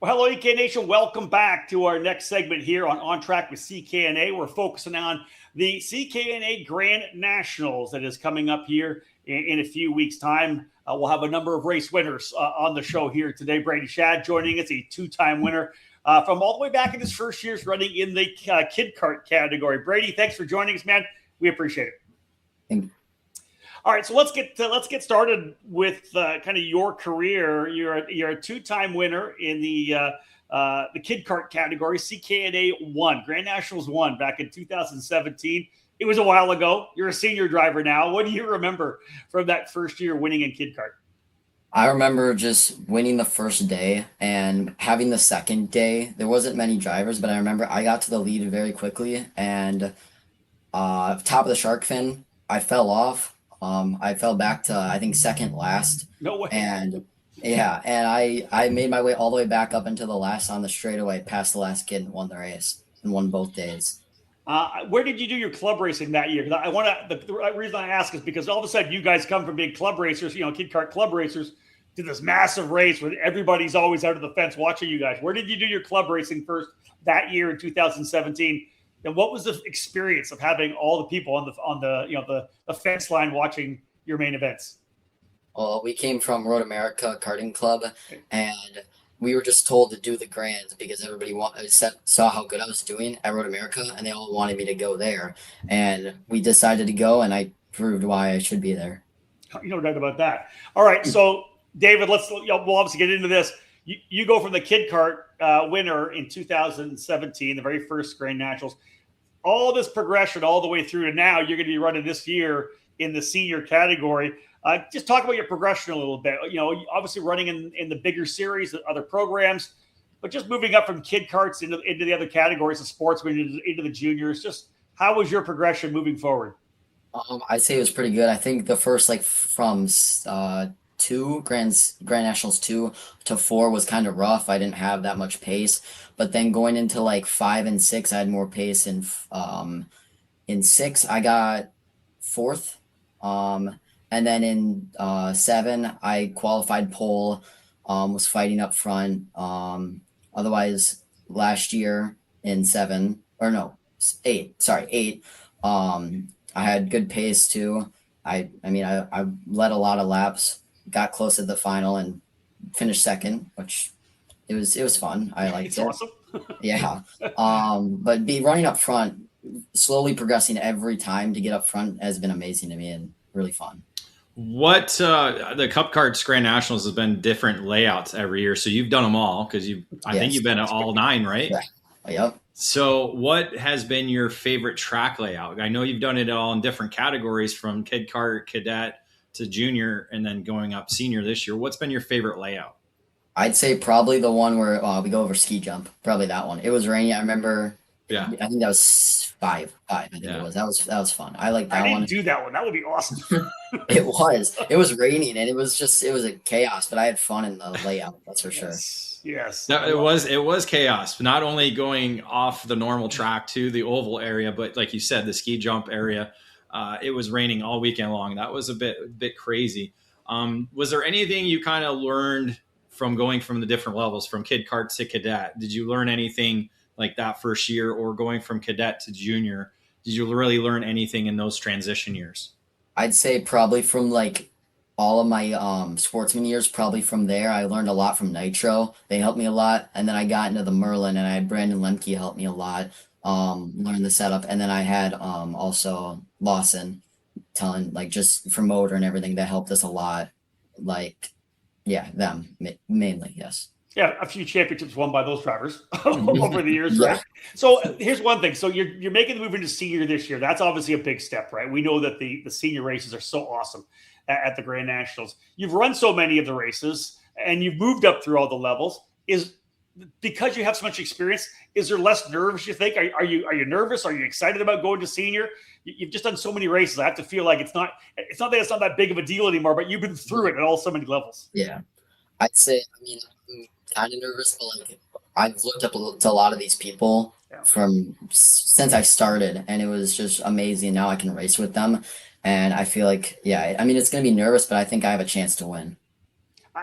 Well, hello, EK Nation. Welcome back to our next segment here on Track with CKNA. We're focusing on the CKNA Grand Nationals that is coming up here in a few weeks' time. We'll have a number of race winners on the show here today. Brady Schad joining us, a two-time winner from all the way back in his first years running in the kid kart category. Brady, thanks for joining us, man. We appreciate it. Thank you. All right, so let's get started with kind of your career. You're a two-time winner in the kid kart category, CKNA 1, Grand Nationals 1 back in 2017. It was a while ago. You're a senior driver now. What do you remember from that first year winning in kid kart? I remember just winning the first day and having the second day. There wasn't many drivers, but I remember I got to the lead very quickly, and top of the shark fin, I fell off. I fell back to, I think, second last. No way. And yeah, and I made my way all the way back up into the last on the straightaway, past the last kid, and won the race and won both days. Where did you do your club racing that year? Because the reason I ask is because all of a sudden you guys come from being club racers, kid kart club racers, to this massive race where everybody's always out of the fence watching you guys. Where did you do your club racing first that year in 2017? And what was the experience of having all the people on the fence line watching your main events? Well, we came from Road America Karting Club, and we were just told to do the Grands because everybody saw how good I was doing at Road America, and they all wanted me to go there. And we decided to go, and I proved why I should be there. No doubt about that. All right, so David, we'll obviously get into this. You go from the kid kart winner in 2017, the very first Grand Nationals, all this progression all the way through to now. You're going to be running this year in the senior category. Just talk about your progression a little bit. Obviously running in the bigger series, other programs, but just moving up from kid karts into the other categories of sports, into the juniors. Just how was your progression moving forward? I'd say it was pretty good. I think the first from two Grand Nationals 2 to 4 was kind of rough. I didn't have that much pace, but then going into 5 and 6, I had more pace. And in 6, I got 4th. And then in 7, I qualified pole, was fighting up front. Otherwise, last year in 8, I had good pace too. I led a lot of laps, got close to the final, and finished second, which it was fun. I liked it. Awesome. Yeah. But running up front, slowly progressing every time to get up front has been amazing to me and really fun. What the Cup Karts Grand Nationals has been different layouts every year. So you've done them all because I think you've been at all 9, right? Yeah. Yep. So what has been your favorite track layout? I know you've done it all in different categories from kid kart, cadet to junior, and then going up senior this year. What's been your favorite layout? I'd say probably the one where we go over ski jump. Probably that one. It was rainy. I remember. Yeah. I think that was 5. I think it was. That was fun. I like that one. I didn't do that one. That would be awesome. It was raining, and it was a chaos, but I had fun in the layout. That's for sure. Yes. No, it was chaos. Not only going off the normal track to the oval area, but like you said, the ski jump area. It was raining all weekend long. That was a bit crazy. Was there anything you kind of learned from going from the different levels, from kid kart to cadet? Did you learn anything like that first year, or going from cadet to junior? Did you really learn anything in those transition years? I'd say probably from all of my sportsman years, probably from there. I learned a lot from Nitro. They helped me a lot. And then I got into the Merlin, and I had Brandon Lemke help me a lot, learn the setup. And then I had also Lawson telling, just for motor and everything, that helped us a lot. Them mainly, yes. Yeah, a few championships won by those drivers over the years, right? So here's one thing. So you're making the move into senior this year. That's obviously a big step, right? We know that the senior races are so awesome at the Grand Nationals. You've run so many of the races, and you've moved up through all the levels. Is because you have so much experience, is there less nerves, you think? Are you nervous? Are you excited about going to senior? You've just done so many races. I have to feel like it's not that it's not that big of a deal anymore, but you've been through it at so many levels. Yeah. I'd say, I'm kind of nervous, but I've looked up to a lot of these people since I started, and it was just amazing. Now I can race with them, and I feel like, it's going to be nervous, but I think I have a chance to win.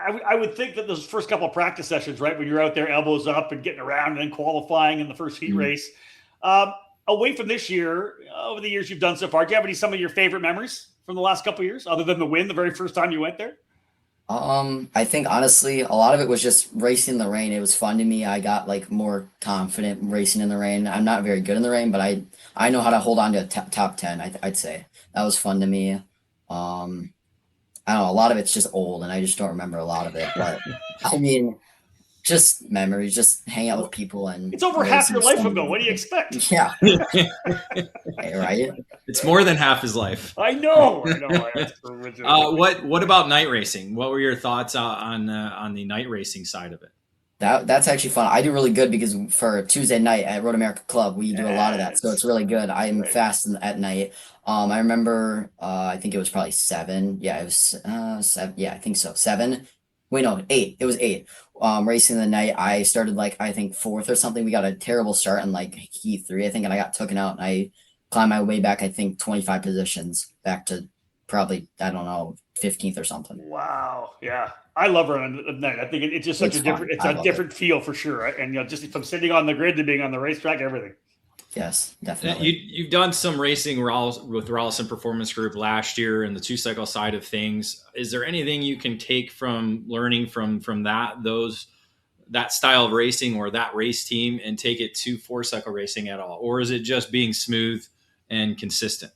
I would think that those first couple of practice sessions, right, when you're out there elbows up and getting around and then qualifying in the first heat race, away from this year, over the years you've done so far, do you have some of your favorite memories from the last couple of years, other than the win the very first time you went there? I think honestly, a lot of it was just racing in the rain. It was fun to me. I got like more confident racing in the rain. I'm not very good in the rain, but I know how to hold on to a top 10. I'd say that was fun to me. I don't know. A lot of it's just old, and I just don't remember a lot of it. But I mean, just memories, just hang out with people, and it's over half your life ago. What do you expect? Yeah, right. It's more than half his life. I know. What about night racing? What were your thoughts on the night racing side of it? That's actually fun. I do really good because for Tuesday night at Road America Club, we do a lot of that, so it's really good. I'm fast at night. I remember, I think it was probably 7. Yeah, it was 7. Yeah, I think so. 7. Wait, no, 8. It was 8. Racing the night, I started like, I think 4th or something. We got a terrible start in like heat 3, I think, and I got taken out, and I climbed my way back, I think 25 positions back to probably, I don't know, 15th or something. Wow. Yeah. I love running at night. I think it's just such a different feel for sure. And just from sitting on the grid to being on the racetrack, everything. Yes, definitely. You've done some racing with Rallison Performance Group last year and the 2-cycle side of things. Is there anything you can take from learning from that style of racing or that race team and take it to 4-cycle racing at all? Or is it just being smooth and consistent?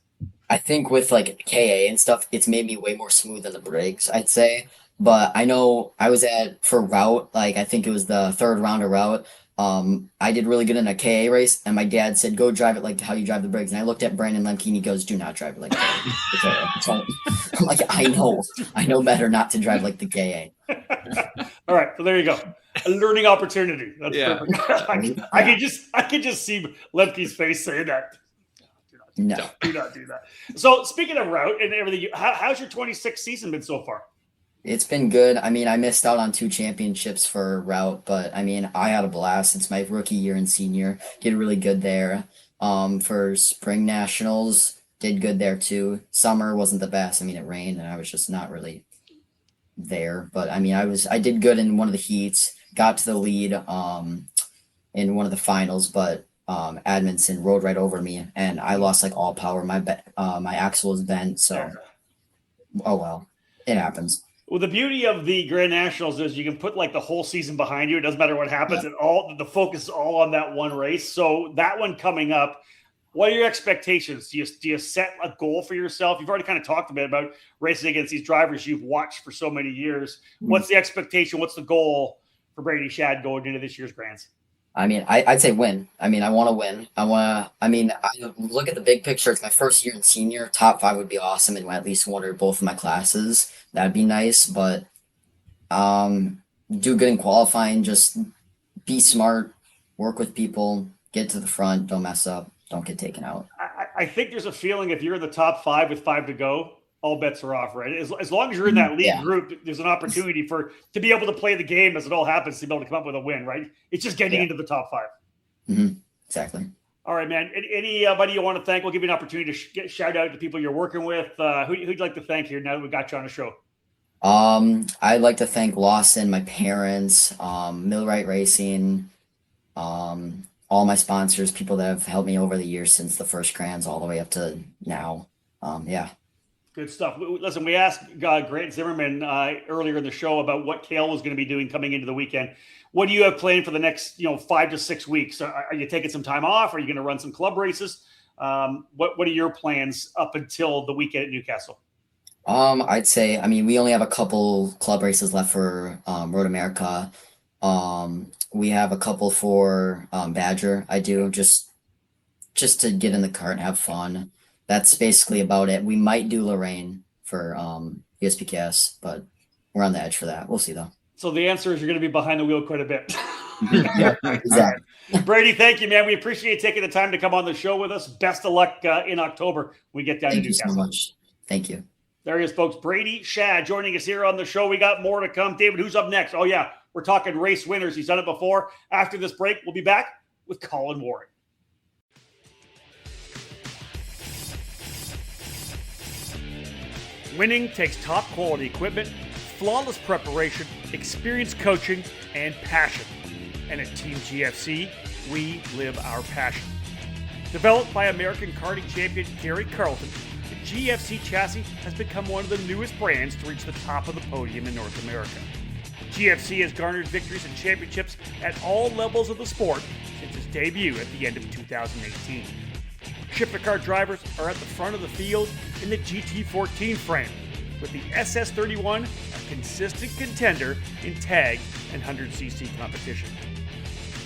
I think with like KA and stuff, it's made me way more smooth than the brakes, I'd say. But I know I was for route, like I think it was the 3rd round of route. I did really good in a KA race, and my dad said, "Go drive it like how you drive the brakes." And I looked at Brandon Lemke, and he goes, "Do not drive it like that." So I'm like, I know better not to drive like the KA. All right, so there you go, a learning opportunity. That's perfect. I can just see Lemke's face saying that. No, do not do that. So speaking of route and everything, how's your 26th season been so far? It's been good. I mean, I missed out on 2 championships for route, but I mean, I had a blast. It's my rookie year and senior. Did really good there. For spring nationals, did good there too. Summer wasn't the best. I mean, it rained and I was just not really there. But I mean, I did good in one of the heats, got to the lead in one of the finals, but Admonson rode right over me and I lost like all power. My axle was bent, so oh well, it happens. Well, the beauty of the Grand Nationals is you can put like the whole season behind you. It doesn't matter what happens, and the focus is all on that one race. So that one coming up, what are your expectations? Do you set a goal for yourself? You've already kind of talked a bit about racing against these drivers you've watched for so many years. What's the expectation? What's the goal for Brady Schad going into this year's Grands? I mean, I'd say win. I mean, I want to win. I look at the big picture. It's my first year in senior. Top 5 would be awesome in at least one or both of my classes. That'd be nice, but do good in qualifying. Just be smart, work with people, get to the front, don't mess up, don't get taken out. I think there's a feeling if you're in the top 5 with 5 to go, all bets are off, right? As long as you're in that lead group, there's an opportunity to be able to play the game as it all happens, to be able to come up with a win, right? It's just getting into the top 5. Mm-hmm. Exactly. All right, man. Anybody you want to thank? We'll give you an opportunity to shout out to people you're working with. Who'd you like to thank here now that we got you on the show? I'd like to thank Lawson, my parents, Millwright Racing, all my sponsors, people that have helped me over the years since the first Grands all the way up to now. Yeah. Good stuff. Listen, we asked Grant Zimmermann earlier in the show about what Cale was going to be doing coming into the weekend. What do you have planned for the next 5 to 6 weeks? Are you taking some time off? Are you going to run some club races? What are your plans up until the weekend at Newcastle? I'd say, I mean, we only have a couple club races left for Road America. We have a couple for Badger. I do just to get in the cart and have fun. That's basically about it. We might do Lorraine for USPKS, but we're on the edge for that. We'll see, though. So the answer is you're going to be behind the wheel quite a bit. Yeah, exactly. Right. Brady, thank you, man. We appreciate you taking the time to come on the show with us. Best of luck in October when we get down to Newcastle. Thank you so much. Thank you. There he is, folks. Brady Schad joining us here on the show. We got more to come. David, who's up next? Oh, yeah. We're talking race winners. He's done it before. After this break, we'll be back with Colin Warren. Winning takes top quality equipment, flawless preparation, experienced coaching, and passion. And at Team GFC, we live our passion. Developed by American karting champion Gary Carlton, the GFC chassis has become one of the newest brands to reach the top of the podium in North America. GFC has garnered victories and championships at all levels of the sport since its debut at the end of 2018. Shifter car drivers are at the front of the field in the GT14 frame, with the SS31 a consistent contender in tag and 100cc competition.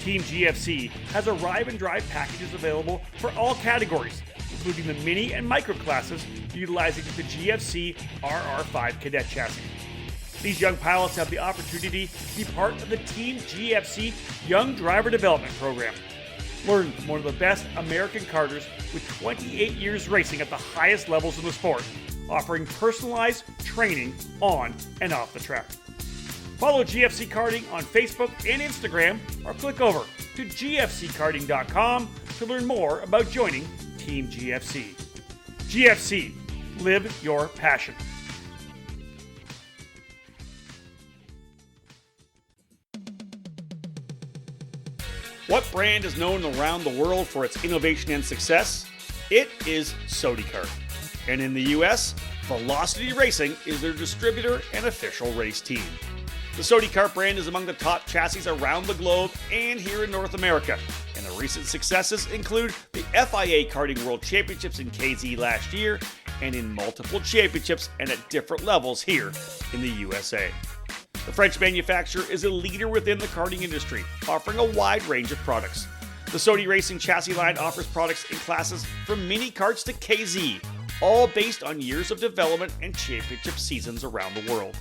Team GFC has arrive and drive packages available for all categories, including the mini and micro classes utilizing the GFC RR5 cadet chassis. These young pilots have the opportunity to be part of the Team GFC Young Driver Development Program. Learn from one of the best American karters with 28 years racing at the highest levels in the sport, offering personalized training on and off the track. Follow GFC Karting on Facebook and Instagram, or click over to gfckarting.com to learn more about joining Team GFC. GFC, live your passion. What brand is known around the world for its innovation and success? It is SodiKart. And in the US, Velocity Racing is their distributor and official race team. The SodiKart brand is among the top chassis around the globe and here in North America. And the recent successes include the FIA Karting World Championships in KZ last year and in multiple championships and at different levels here in the USA. The French manufacturer is a leader within the karting industry, offering a wide range of products. The Sodi Racing chassis line offers products in classes from mini karts to KZ, all based on years of development and championship seasons around the world.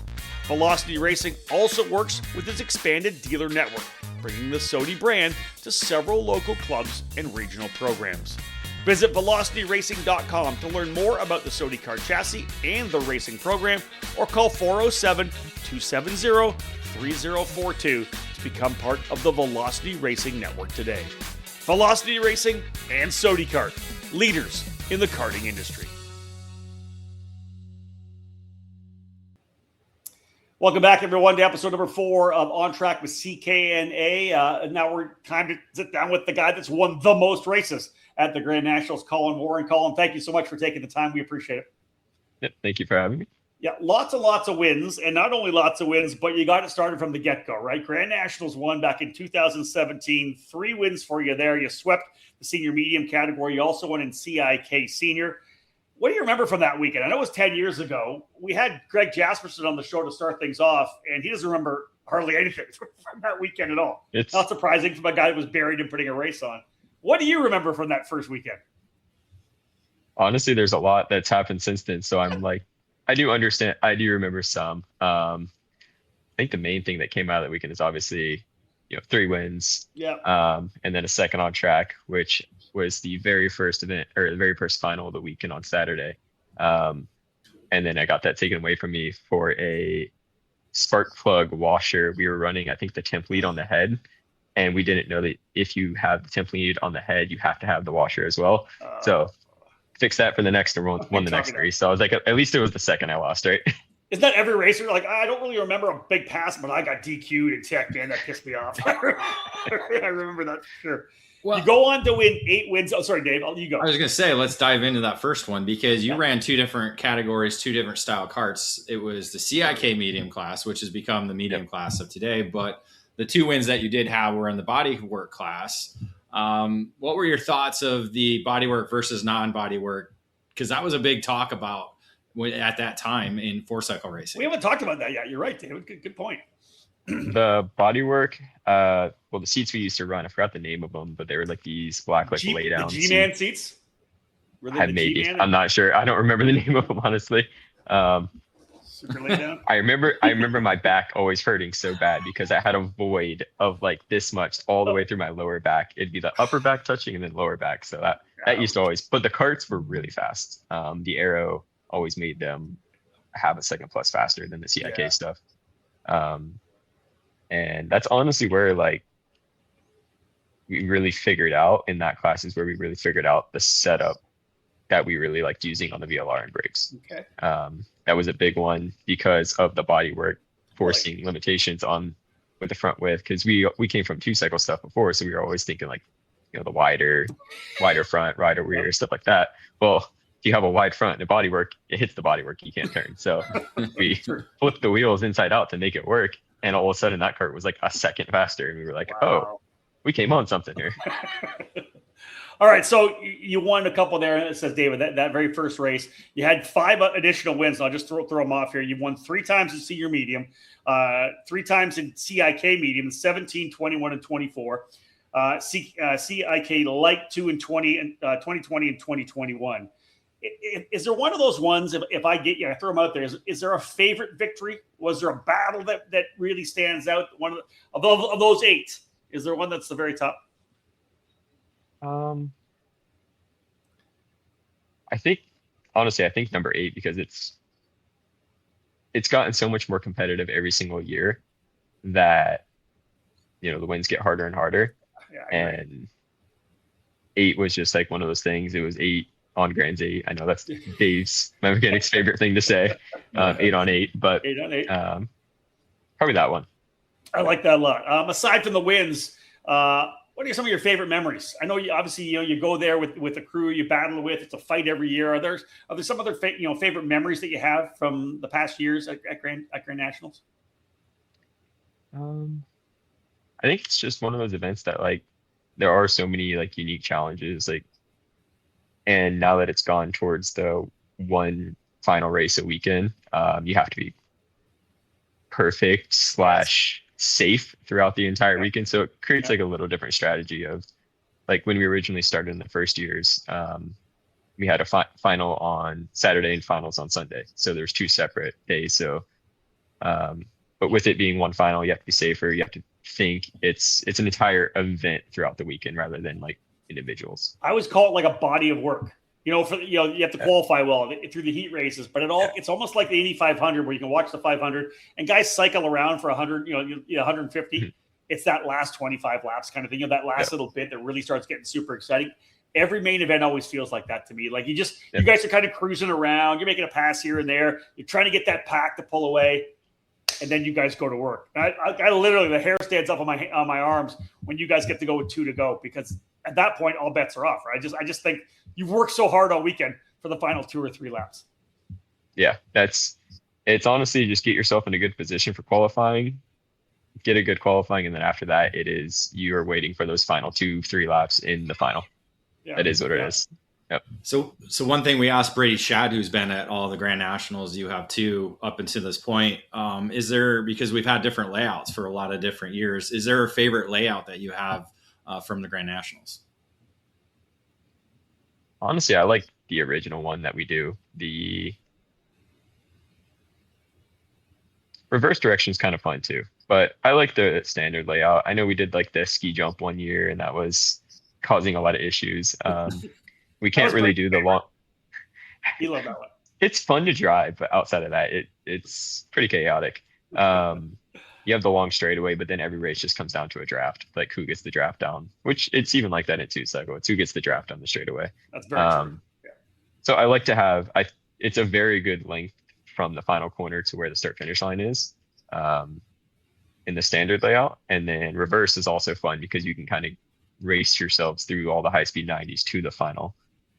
Velocity Racing also works with its expanded dealer network, bringing the Sodi brand to several local clubs and regional programs. Visit velocityracing.com to learn more about the SodiKart chassis and the racing program, or call 407-270-3042 to become part of the Velocity Racing network today. Velocity Racing and SodiKart, leaders in the karting industry. Welcome back, everyone, to episode number 4 of On Track with CKNA. Now we're time to sit down with the guy that's won the most races at the Grand Nationals, Colin Warren. Colin, thank you so much for taking the time. We appreciate it. Yep, thank you for having me. Yeah, lots and lots of wins, and not only lots of wins, but you got it started from the get-go, right? Grand Nationals won back in 2017. 3 wins for you there. You swept the senior medium category. You also won in CIK senior. What do you remember from that weekend? I know it was 10 years ago. We had Greg Jasperson on the show to start things off, and he doesn't remember hardly anything from that weekend at all. It's not surprising from a guy that was buried in putting a race on. What do you remember from that first weekend? Honestly, there's a lot that's happened since then. So I'm like, I do understand. I do remember some. I think the main thing that came out of that weekend is obviously, 3 wins. Yeah. And then a second on track, which was the very first event or the very first final of the weekend on Saturday. And then I got that taken away from me for a spark plug washer. We were running, I think, the temp lead on the head. And we didn't know that if you have the temp lead on the head, you have to have the washer as well. So fix that for the next and won the next race. So I was like, at least it was the second I lost, right? Isn't that every racer? Like, I don't really remember a big pass, but I got DQ'd and checked in. That pissed me off. I remember that for sure. Well, you go on to win 8 wins. Oh, sorry, Dave. You go. I was going to say, let's dive into that first one because you ran 2 different categories, 2 different style karts. It was the CIK medium class, which has become the medium class of today. But the 2 wins that you did have were in the bodywork class. What were your thoughts of the bodywork versus non-bodywork? Because that was a big talk about at that time in 4-cycle racing. We haven't talked about that yet. You're right, David. Good point. The bodywork, well, the seats we used to run, I forgot the name of them, but they were like these black, like lay down seats. The G-Man seats? Were they the maybe. G-Man? I'm not sure. I don't remember the name of them, honestly. Super lay down? I remember my back always hurting so bad because I had a void of like this much all the way through my lower back. It'd be the upper back touching and then lower back. So that used to always, but the karts were really fast. The aero always made them have a second plus faster than the CIK stuff. And that's honestly where like we really figured out in that class is where we really figured out the setup that we really liked using on the VLR and brakes. Okay. That was a big one because of the bodywork. forcing limitations on with the front width, because we came from 2-cycle stuff before, so we were always thinking like, the wider front, wider rear, stuff like that. Well, if you have a wide front and a bodywork, it hits the bodywork, you can't turn. So we flipped the wheels inside out to make it work, and all of a sudden that kart was like a second faster, and we were like, oh, we came on something here. All right, so you won a couple there. It says, David, that very first race, you had 5 additional wins. I'll just throw them off here. You won 3 times in senior medium, 3 times in CIK medium, 17, 21, and 24. CIK light 2 and 20 and 2020 and 2021. Is there one of those ones, if I get you, I throw them out there, is there a favorite victory? Was there a battle that really stands out? One of those 8, is there one that's the very top? I think number 8, because it's gotten so much more competitive every single year that, the wins get harder and harder. Yeah, and 8 was just like one of those things. It was 8 on Grand's 8. I know that's Dave's, my mechanic's favorite thing to say. 8 on 8, but 8 on 8. Probably that one. I like that a lot. Aside from the wins, what are some of your favorite memories? I know you obviously you go there with the crew you battle with. It's a fight every year. Are there some other favorite memories that you have from the past years at Grand Nationals? I think it's just one of those events that like there are so many like unique challenges, like, and now that it's gone towards the one final race a weekend, you have to be perfect / safe throughout the entire weekend. So it creates like a little different strategy of like when we originally started in the first years, we had a final on Saturday and finals on Sunday. So there's 2 separate days. So, but with it being one final, you have to be safer. You have to think it's an entire event throughout the weekend rather than like individuals. I always call it like a body of work. You have to qualify well through the heat races, but it's almost like the Indy 500 where you can watch the 500 and guys cycle around for 100, 150. Mm-hmm. It's that last 25 laps kind of thing. That last little bit that really starts getting super exciting. Every main event always feels like that to me. Like you guys are kind of cruising around. You're making a pass here and there. You're trying to get that pack to pull away, and then you guys go to work. I literally, the hair stands up on my arms when you guys get to go with 2 to go, because at that point all bets are off. Right? I just think you've worked so hard all weekend for the final 2 or 3 laps. Yeah, it's honestly just get yourself in a good position for qualifying, get a good qualifying, and then after that, you are waiting for those final 2-3 laps in the final. Yeah, that is what it is. Yep. So one thing we asked Brady Schad, who's been at all the Grand Nationals, you have too up until this point, is there, because we've had different layouts for a lot of different years, is there a favorite layout that you have from the Grand Nationals? Honestly, I like the original one that we do. The reverse direction is kind of fun too, but I like the standard layout. I know we did like the ski jump one year, and that was causing a lot of issues. We can't really do the long. You love that one. It's fun to drive, but outside of that, it's pretty chaotic. You have the long straightaway, but then every race just comes down to a draft, like who gets the draft down, which it's even like that in 2-cycle. It's who gets the draft on the straightaway. That's very true. Yeah. So I like to have, it's a very good length from the final corner to where the start finish line is in the standard layout. And then reverse is also fun because you can kind of race yourselves through all the high speed 90s to the final.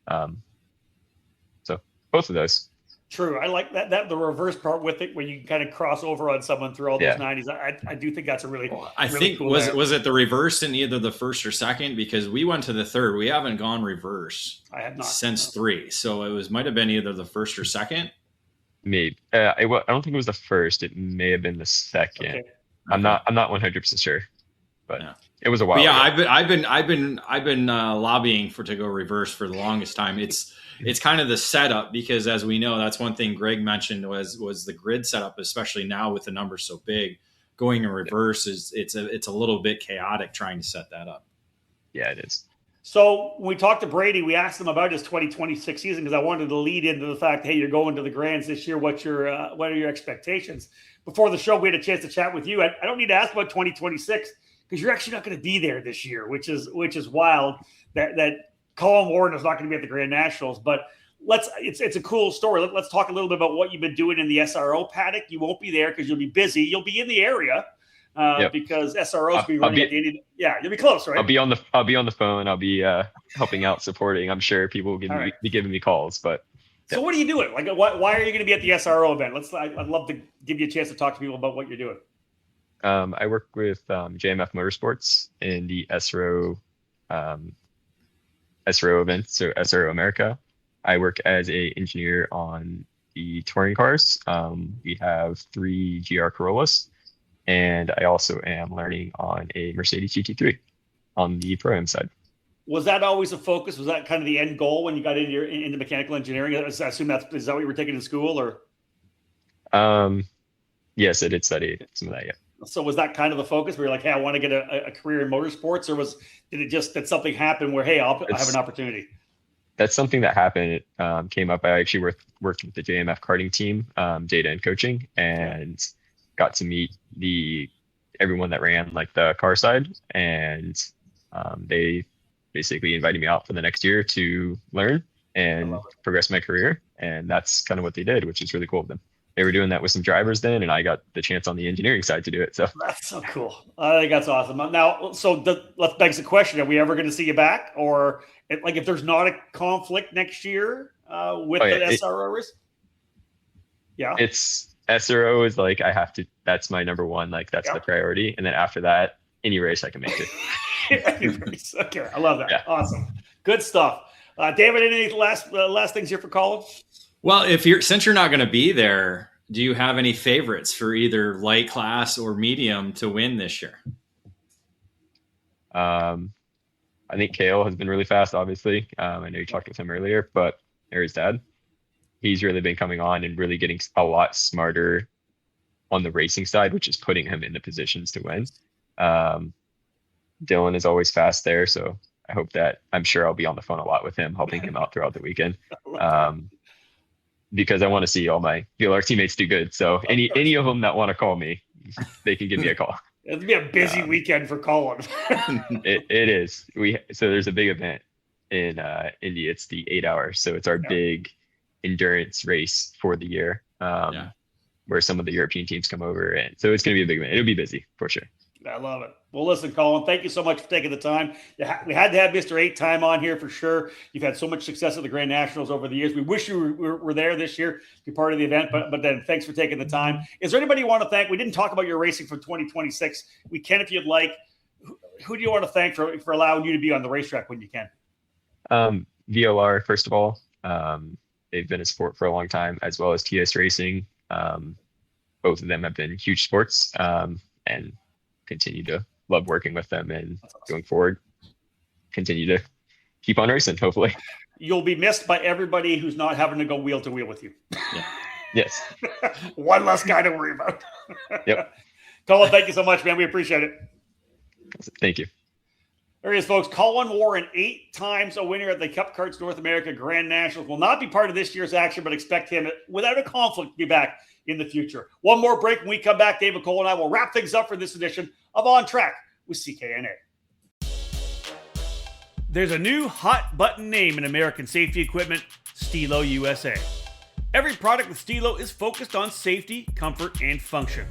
So both of those. True. I like that the reverse part with it, where you can kind of cross over on someone through all those 90s. I do think that's a really, I really think cool was it the reverse in either the first or second? Because we went to the third. We haven't gone reverse. I have not since 3. So it might have been either the first or second. Maybe. I don't think it was the first. It may have been the second. Okay. I'm not 100% sure, but it was a while. But yeah, I've been lobbying to go reverse for the longest time. It's kind of the setup, because as we know, that's one thing Greg mentioned was the grid setup, especially now with the numbers so big. Going in reverse it's a little bit chaotic trying to set that up. Yeah, it is. So when we talked to Brady, we asked him about his 2026 season, because I wanted to lead into the fact, hey, you're going to the Grands this year. What are your expectations? Before the show, we had a chance to chat with you. I don't need to ask about 2026 because you're actually not going to be there this year, which is wild. That Colin Warren is not going to be at the Grand Nationals. But it's a cool story. Let's talk a little bit about what you've been doing in the SRO paddock. You won't be there because you'll be busy. You'll be in the area because SRO's be running at the end. You'll be close, right? I'll be on the phone. I'll be helping out, supporting. I'm sure people will be giving me calls. But so what are you doing? Like, why are you going to be at the SRO event? I'd love to give you a chance to talk to people about what you're doing. I work with JMF Motorsports in the SRO event, so SRO America. I work as an engineer on the touring cars. We have 3 GR Corollas, and I also am learning on a Mercedes GT3 on the Pro-Am side. Was that always a focus? Was that kind of the end goal when you got into mechanical engineering? I assume is that what you were taking in school, or? Yes, I did study some of that. Yeah. So was that kind of the focus? Where you're like, hey, I want to get a career in motorsports, or did something happen where, hey, I have an opportunity? That's something that happened. It came up. I actually worked with the JMF karting team, data and coaching, and got to meet everyone that ran like the car side, and they basically invited me out for the next year to learn and progress my career, and that's kind of what they did, which is really cool of them. They were doing that with some drivers then, and I got the chance on the engineering side to do it. So that's so cool. I think that's awesome. Now, let's begs the question: are we ever going to see you back, or if there's not a conflict next year with the SROs? Yeah, it's SRO is like I have to. That's my number one. Like that's the priority, and then after that, any race I can make it. Any race. Okay, I love that. Yeah. Awesome, good stuff. David, any last things here for Colin? Well, since you're not going to be there, do you have any favorites for either light class or medium to win this year? I think Kale has been really fast, obviously. I know you talked with him earlier, but his dad, he's really been coming on and really getting a lot smarter on the racing side, which is putting him in the positions to win. Dylan is always fast there, so I'm sure I'll be on the phone a lot with him, helping him out throughout the weekend. Because I want to see all my VLR teammates do good. So any of them that want to call me, they can give me a call. It'll be a busy weekend for Colin. It is. So there's a big event in Indy. It's the 8 hours. So it's our big endurance race for the year, where some of the European teams come over. And so it's going to be a big event. It'll be busy for sure. I love it. Well, listen, Colin, thank you so much for taking the time. We had to have Mr. 8-time on here for sure. You've had so much success at the Grand Nationals over the years. We wish you were there this year to be part of the event, but then thanks for taking the time. Is there anybody you want to thank? We didn't talk about your racing for 2026. We can if you'd like. Who do you want to thank for allowing you to be on the racetrack when you can? VLR, first of all. They've been a sport for a long time, as well as TS Racing. Both of them have been huge sports, and continue to love working with them, and going forward, continue to keep on racing, hopefully. You'll be missed by everybody who's not having to go wheel to wheel with you. Yeah. Yes. One less guy to worry about. Yep. Colin, thank you so much, man. We appreciate it. Thank you. There he is, folks. Colin Warren, 8 times a winner at the Cup Karts North America Grand Nationals, will not be part of this year's action, but expect him, without a conflict, to be back in the future. One more break. When we come back, David Cole and I will wrap things up for this edition of On Track with CKNA. There's a new hot button name in American safety equipment, Stilo USA. Every product with Stilo is focused on safety, comfort, and function.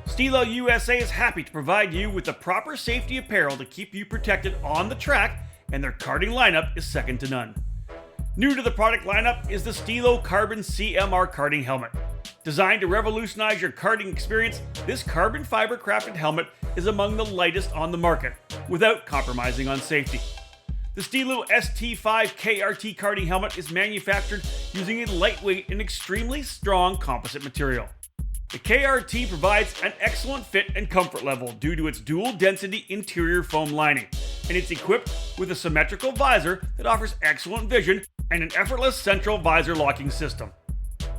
Stilo USA is happy to provide you with the proper safety apparel to keep you protected on the track, and their karting lineup is second to none. New to the product lineup is the Stilo Carbon CMR karting helmet. Designed to revolutionize your karting experience, this carbon fiber crafted helmet is among the lightest on the market, without compromising on safety. The Stilo ST5 KRT karting helmet is manufactured using a lightweight and extremely strong composite material. The KRT provides an excellent fit and comfort level due to its dual density interior foam lining, and it's equipped with a symmetrical visor that offers excellent vision and an effortless central visor locking system.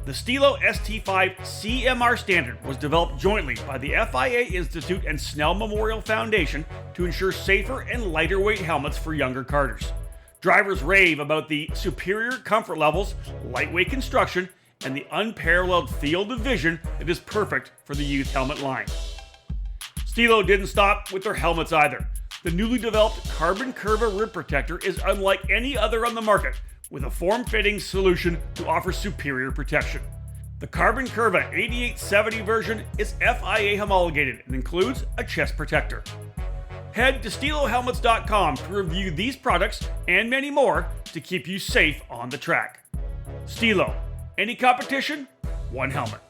The Stilo ST5 CMR standard was developed jointly by the FIA Institute and Snell Memorial Foundation to ensure safer and lighter weight helmets for younger karters. Drivers rave about the superior comfort levels, lightweight construction, and the unparalleled field of vision that is perfect for the youth helmet line. Stilo didn't stop with their helmets either. The newly developed Carbon Curva rib protector is unlike any other on the market, with a form-fitting solution to offer superior protection. The Carbon Curva 8870 version is FIA homologated and includes a chest protector. Head to stilohelmets.com to review these products and many more to keep you safe on the track. Stilo, any competition, one helmet.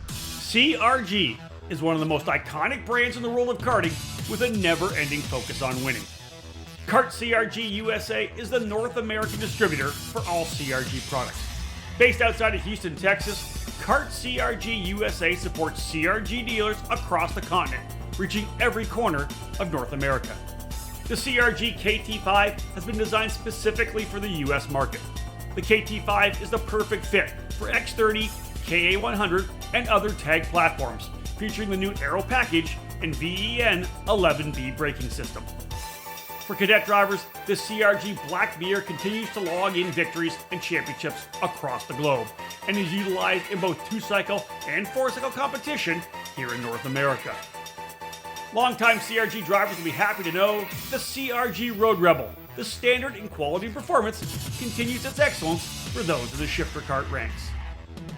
CRG is one of the most iconic brands in the world of karting with a never-ending focus on winning. Kart CRG USA is the North American distributor for all CRG products. Based outside of Houston, Texas, Kart CRG USA supports CRG dealers across the continent, reaching every corner of North America. The CRG KT5 has been designed specifically for the US market. The KT5 is the perfect fit for X30, KA100, and other tag platforms, featuring the new Aero package and VEN 11B braking system. For cadet drivers, the CRG Black Beer continues to log in victories and championships across the globe, and is utilized in both 2-cycle and 4-cycle competition here in North America. Longtime CRG drivers will be happy to know the CRG Road Rebel, the standard in quality and performance, continues its excellence for those in the shifter kart ranks.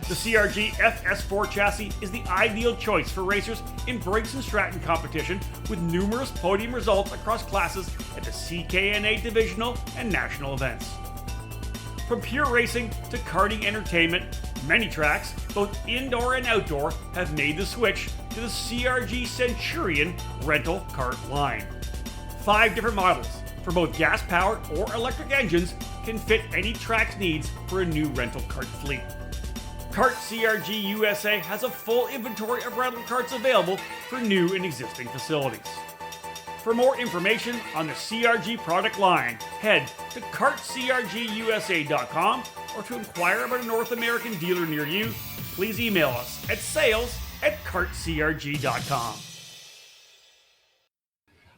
The CRG FS4 chassis is the ideal choice for racers in Briggs & Stratton competition, with numerous podium results across classes at the CKNA divisional and national events. From pure racing to karting entertainment, many tracks, both indoor and outdoor, have made the switch to the CRG Centurion rental kart line. 5 different models for both gas-powered or electric engines can fit any track's needs for a new rental kart fleet. Kart CRG USA has a full inventory of rental karts available for new and existing facilities. For more information on the CRG product line, head to kartcrgusa.com, or to inquire about a North American dealer near you, please email us at sales@kartcrg.com.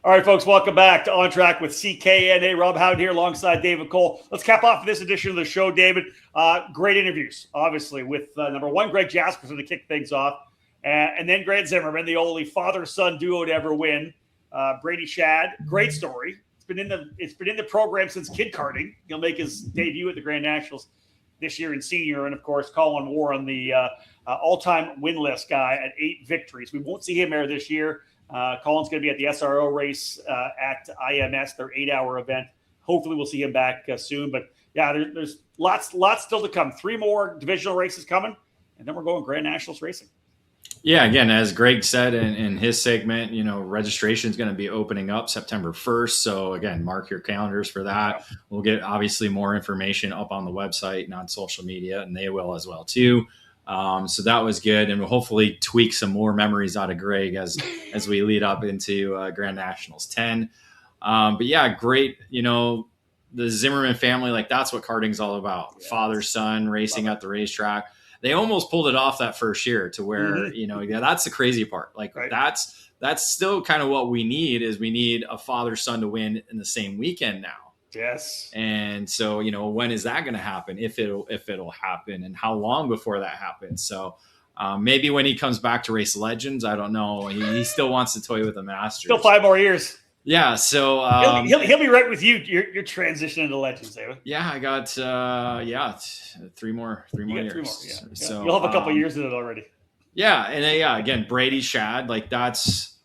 All right, folks, welcome back to On Track with CKNA. Rob Howden here alongside David Cole. Let's cap off this edition of the show, David. Great interviews, obviously, with number one, Greg Jasperson to kick things off, and then Grant Zimmermann, the only father-son duo to ever win. Brady Schad, great story. It's been in the program since kid karting. He'll make his debut at the Grand Nationals this year in senior, and of course, Colin Warren, the all-time win list guy at 8 victories. We won't see him there this year. Colin's going to be at the SRO race at IMS, their 8-hour event. Hopefully we'll see him back soon. But yeah, there's lots still to come. 3 more divisional races coming, and then we're going Grand Nationals racing. Yeah, again, as Greg said in his segment, registration is going to be opening up September 1st. So again, mark your calendars for that. We'll get obviously more information up on the website and on social media, and they will as well too. So that was good, and we'll hopefully tweak some more memories out of Greg as we lead up into Grand Nationals 10. But yeah, great. The Zimmermann family, like that's what karting's all about. Yes. Father, son, racing at the racetrack. They almost pulled it off that first year to where, that's the crazy part. Like right. That's still kind of what we need a father, son to win in the same weekend now. Yes. And so, when is that going to happen? If it'll happen, and how long before that happens? So maybe when he comes back to race Legends, I don't know. He still wants to toy with the Masters. Still 5 more years. Yeah. So he'll be right with you. You're transitioning to Legends, David. Yeah, I got 3 more years. 3 more, yeah. So you'll have a couple years in it already. Yeah, and then, again, Brady Schad, like that's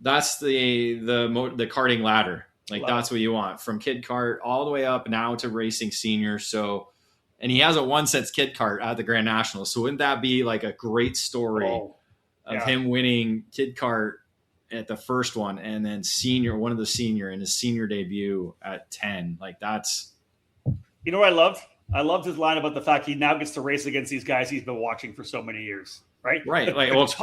the karting ladder. Like that's what you want, from kid kart all the way up now to racing senior. So, and he hasn't won since kid kart at the Grand Nationals. So wouldn't that be like a great story of him winning kid kart at the first one, and then one of the senior in his senior debut at 10? Like that's, what I loved? I loved his line about the fact he now gets to race against these guys he's been watching for so many years. Right. Like, well,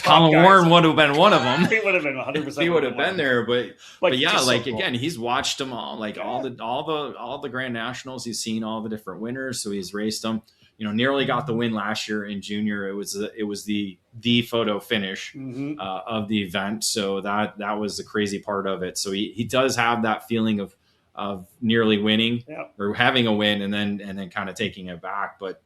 Colin Warren would have been one of them. He would have been 100%. He would have been there, but yeah, like so cool. Again, he's watched them all, like all the Grand Nationals. He's seen all the different winners, so he's raced them. Nearly got the win last year in junior. It was the photo finish of the event, so that was the crazy part of it. So he does have that feeling of nearly winning or having a win and then kind of taking it back. But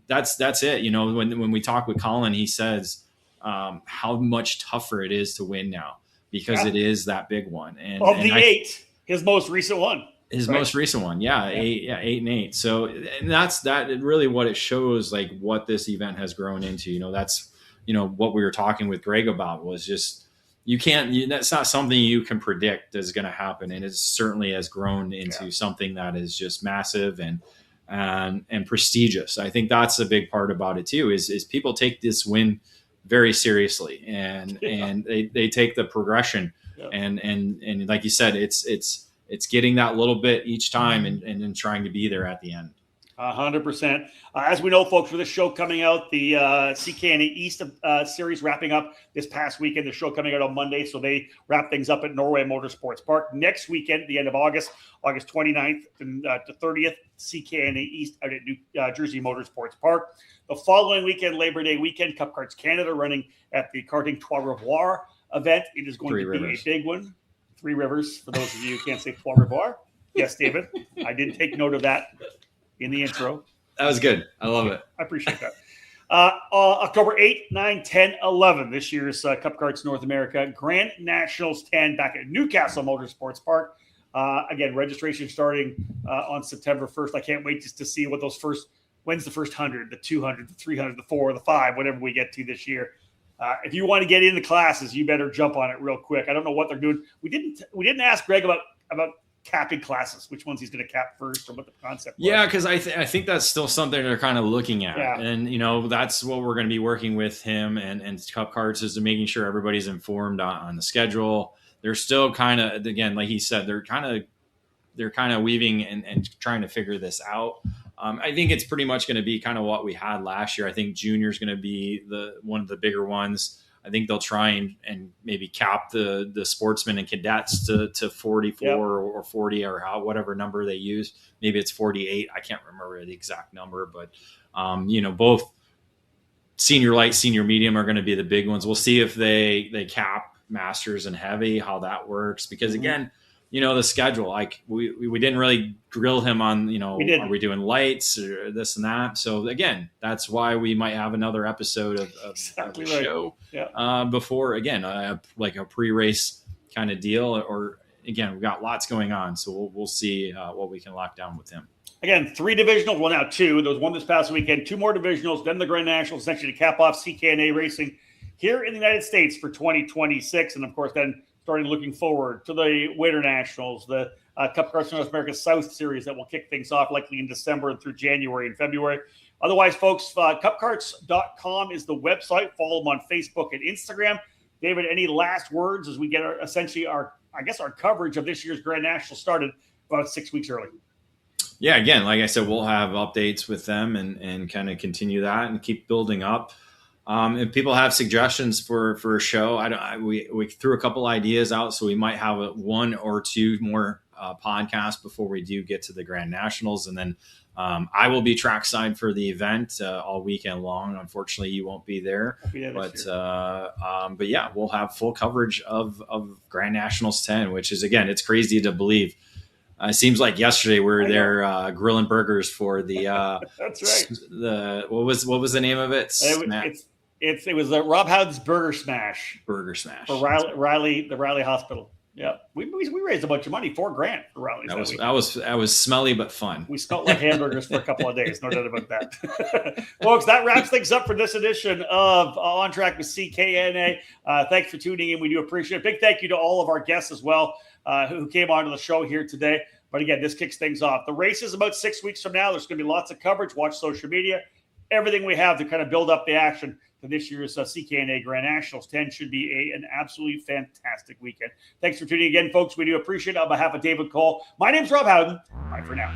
that's it. When we talk with Colin, he says how much tougher it is to win now, because it is that big one. And of the 8, his most recent one. His most recent one. Yeah. 8 and 8. So, and that's really what it shows, like what this event has grown into. That's, what we were talking with Greg about was just, that's not something you can predict is going to happen. And it certainly has grown into something that is just massive and prestigious. I think that's a big part about it too, is people take this win very seriously and they take the progression and like you said, it's getting that little bit each time and trying to be there at the end. 100%. As we know, folks, for this show coming out, the CKNA East series wrapping up this past weekend. The show coming out on Monday, so they wrap things up at Norway Motorsports Park. Next weekend, at the end of August 29th to 30th, CKNA East out at New Jersey Motorsports Park. The following weekend, Labor Day weekend, Cup Karts Canada running at the Karting Trois Rivières event. It is going to be a big one. 3 Rivers, for those of you who can't say Trois Rivières. Yes, David, I did take note of that in the intro. That was good. I love it. I appreciate that. October 8, 9, 10, 11, this year's Cup Karts North America Grand Nationals 10 back at Newcastle Motorsports Park. Again, registration starting on September 1st. I can't wait just to see what when's the first 100, the 200, the 300, the 4, the 5, whatever we get to this year. If you want to get into classes, you better jump on it real quick. I don't know what they're doing. We didn't ask Greg about capping classes, which ones he's going to cap first, or what the concept was. Yeah, because I think that's still something they're kind of looking at. Yeah. And, that's what we're going to be working with him and Cup Karts is to making sure everybody's informed on the schedule. They're still kind of, again, like he said, they're kind of weaving and trying to figure this out. I think it's pretty much going to be kind of what we had last year. I think junior is going to be one of the bigger ones. I think they'll try and maybe cap the sportsmen and cadets to 44 or 40 or whatever number they use. Maybe it's 48. I can't remember the exact number, but both senior light, senior medium are going to be the big ones. We'll see if they cap masters and heavy, how that works. Because again, the schedule, like we didn't really grill him on, are we doing lights or this and that? So again, that's why we might have another episode of the show before, again, like a pre-race kind of deal, or again, we've got lots going on. So we'll see what we can lock down with him. Again, 3 divisionals, well now 2. There was one this past weekend, 2 more divisionals, then the Grand Nationals, essentially to cap off CKNA racing here in the United States for 2026. And of course, then starting looking forward to the Winter Nationals, the Cup Karts North America South Series that will kick things off likely in December and through January and February. Otherwise, folks, cupkarts.com is the website. Follow them on Facebook and Instagram. David, any last words as we get our coverage of this year's Grand National started about 6 weeks early? Yeah, again, like I said, we'll have updates with them and kind of continue that and keep building up. If people have suggestions for a show, we threw a couple ideas out, so we might have 1 or 2 more podcasts before we do get to the Grand Nationals, and then I will be trackside for the event all weekend long. Unfortunately, you won't be there, but yeah, we'll have full coverage of Grand Nationals 10, which is, again, it's crazy to believe. It seems like yesterday we were there grilling burgers for the that's right. What was the name of it? It was Rob Howden's Burger Smash. Burger Smash. For Riley, the Riley Hospital. Yeah. We raised a bunch of money, $4,000 for Riley's. That was smelly but fun. We smelled like hamburgers for a couple of days. No doubt about that. Folks, that wraps things up for this edition of On Track with CKNA. Thanks for tuning in. We do appreciate it. Big thank you to all of our guests as well who came onto the show here today. But again, this kicks things off. The race is about 6 weeks from now. There's going to be lots of coverage. Watch social media. Everything we have to kind of build up the action for this year's CKNA Grand Nationals 10 should be an absolutely fantastic weekend. Thanks for tuning in again, folks. We do appreciate it. On behalf of David Cole, my name's Rob Howden. Bye for now.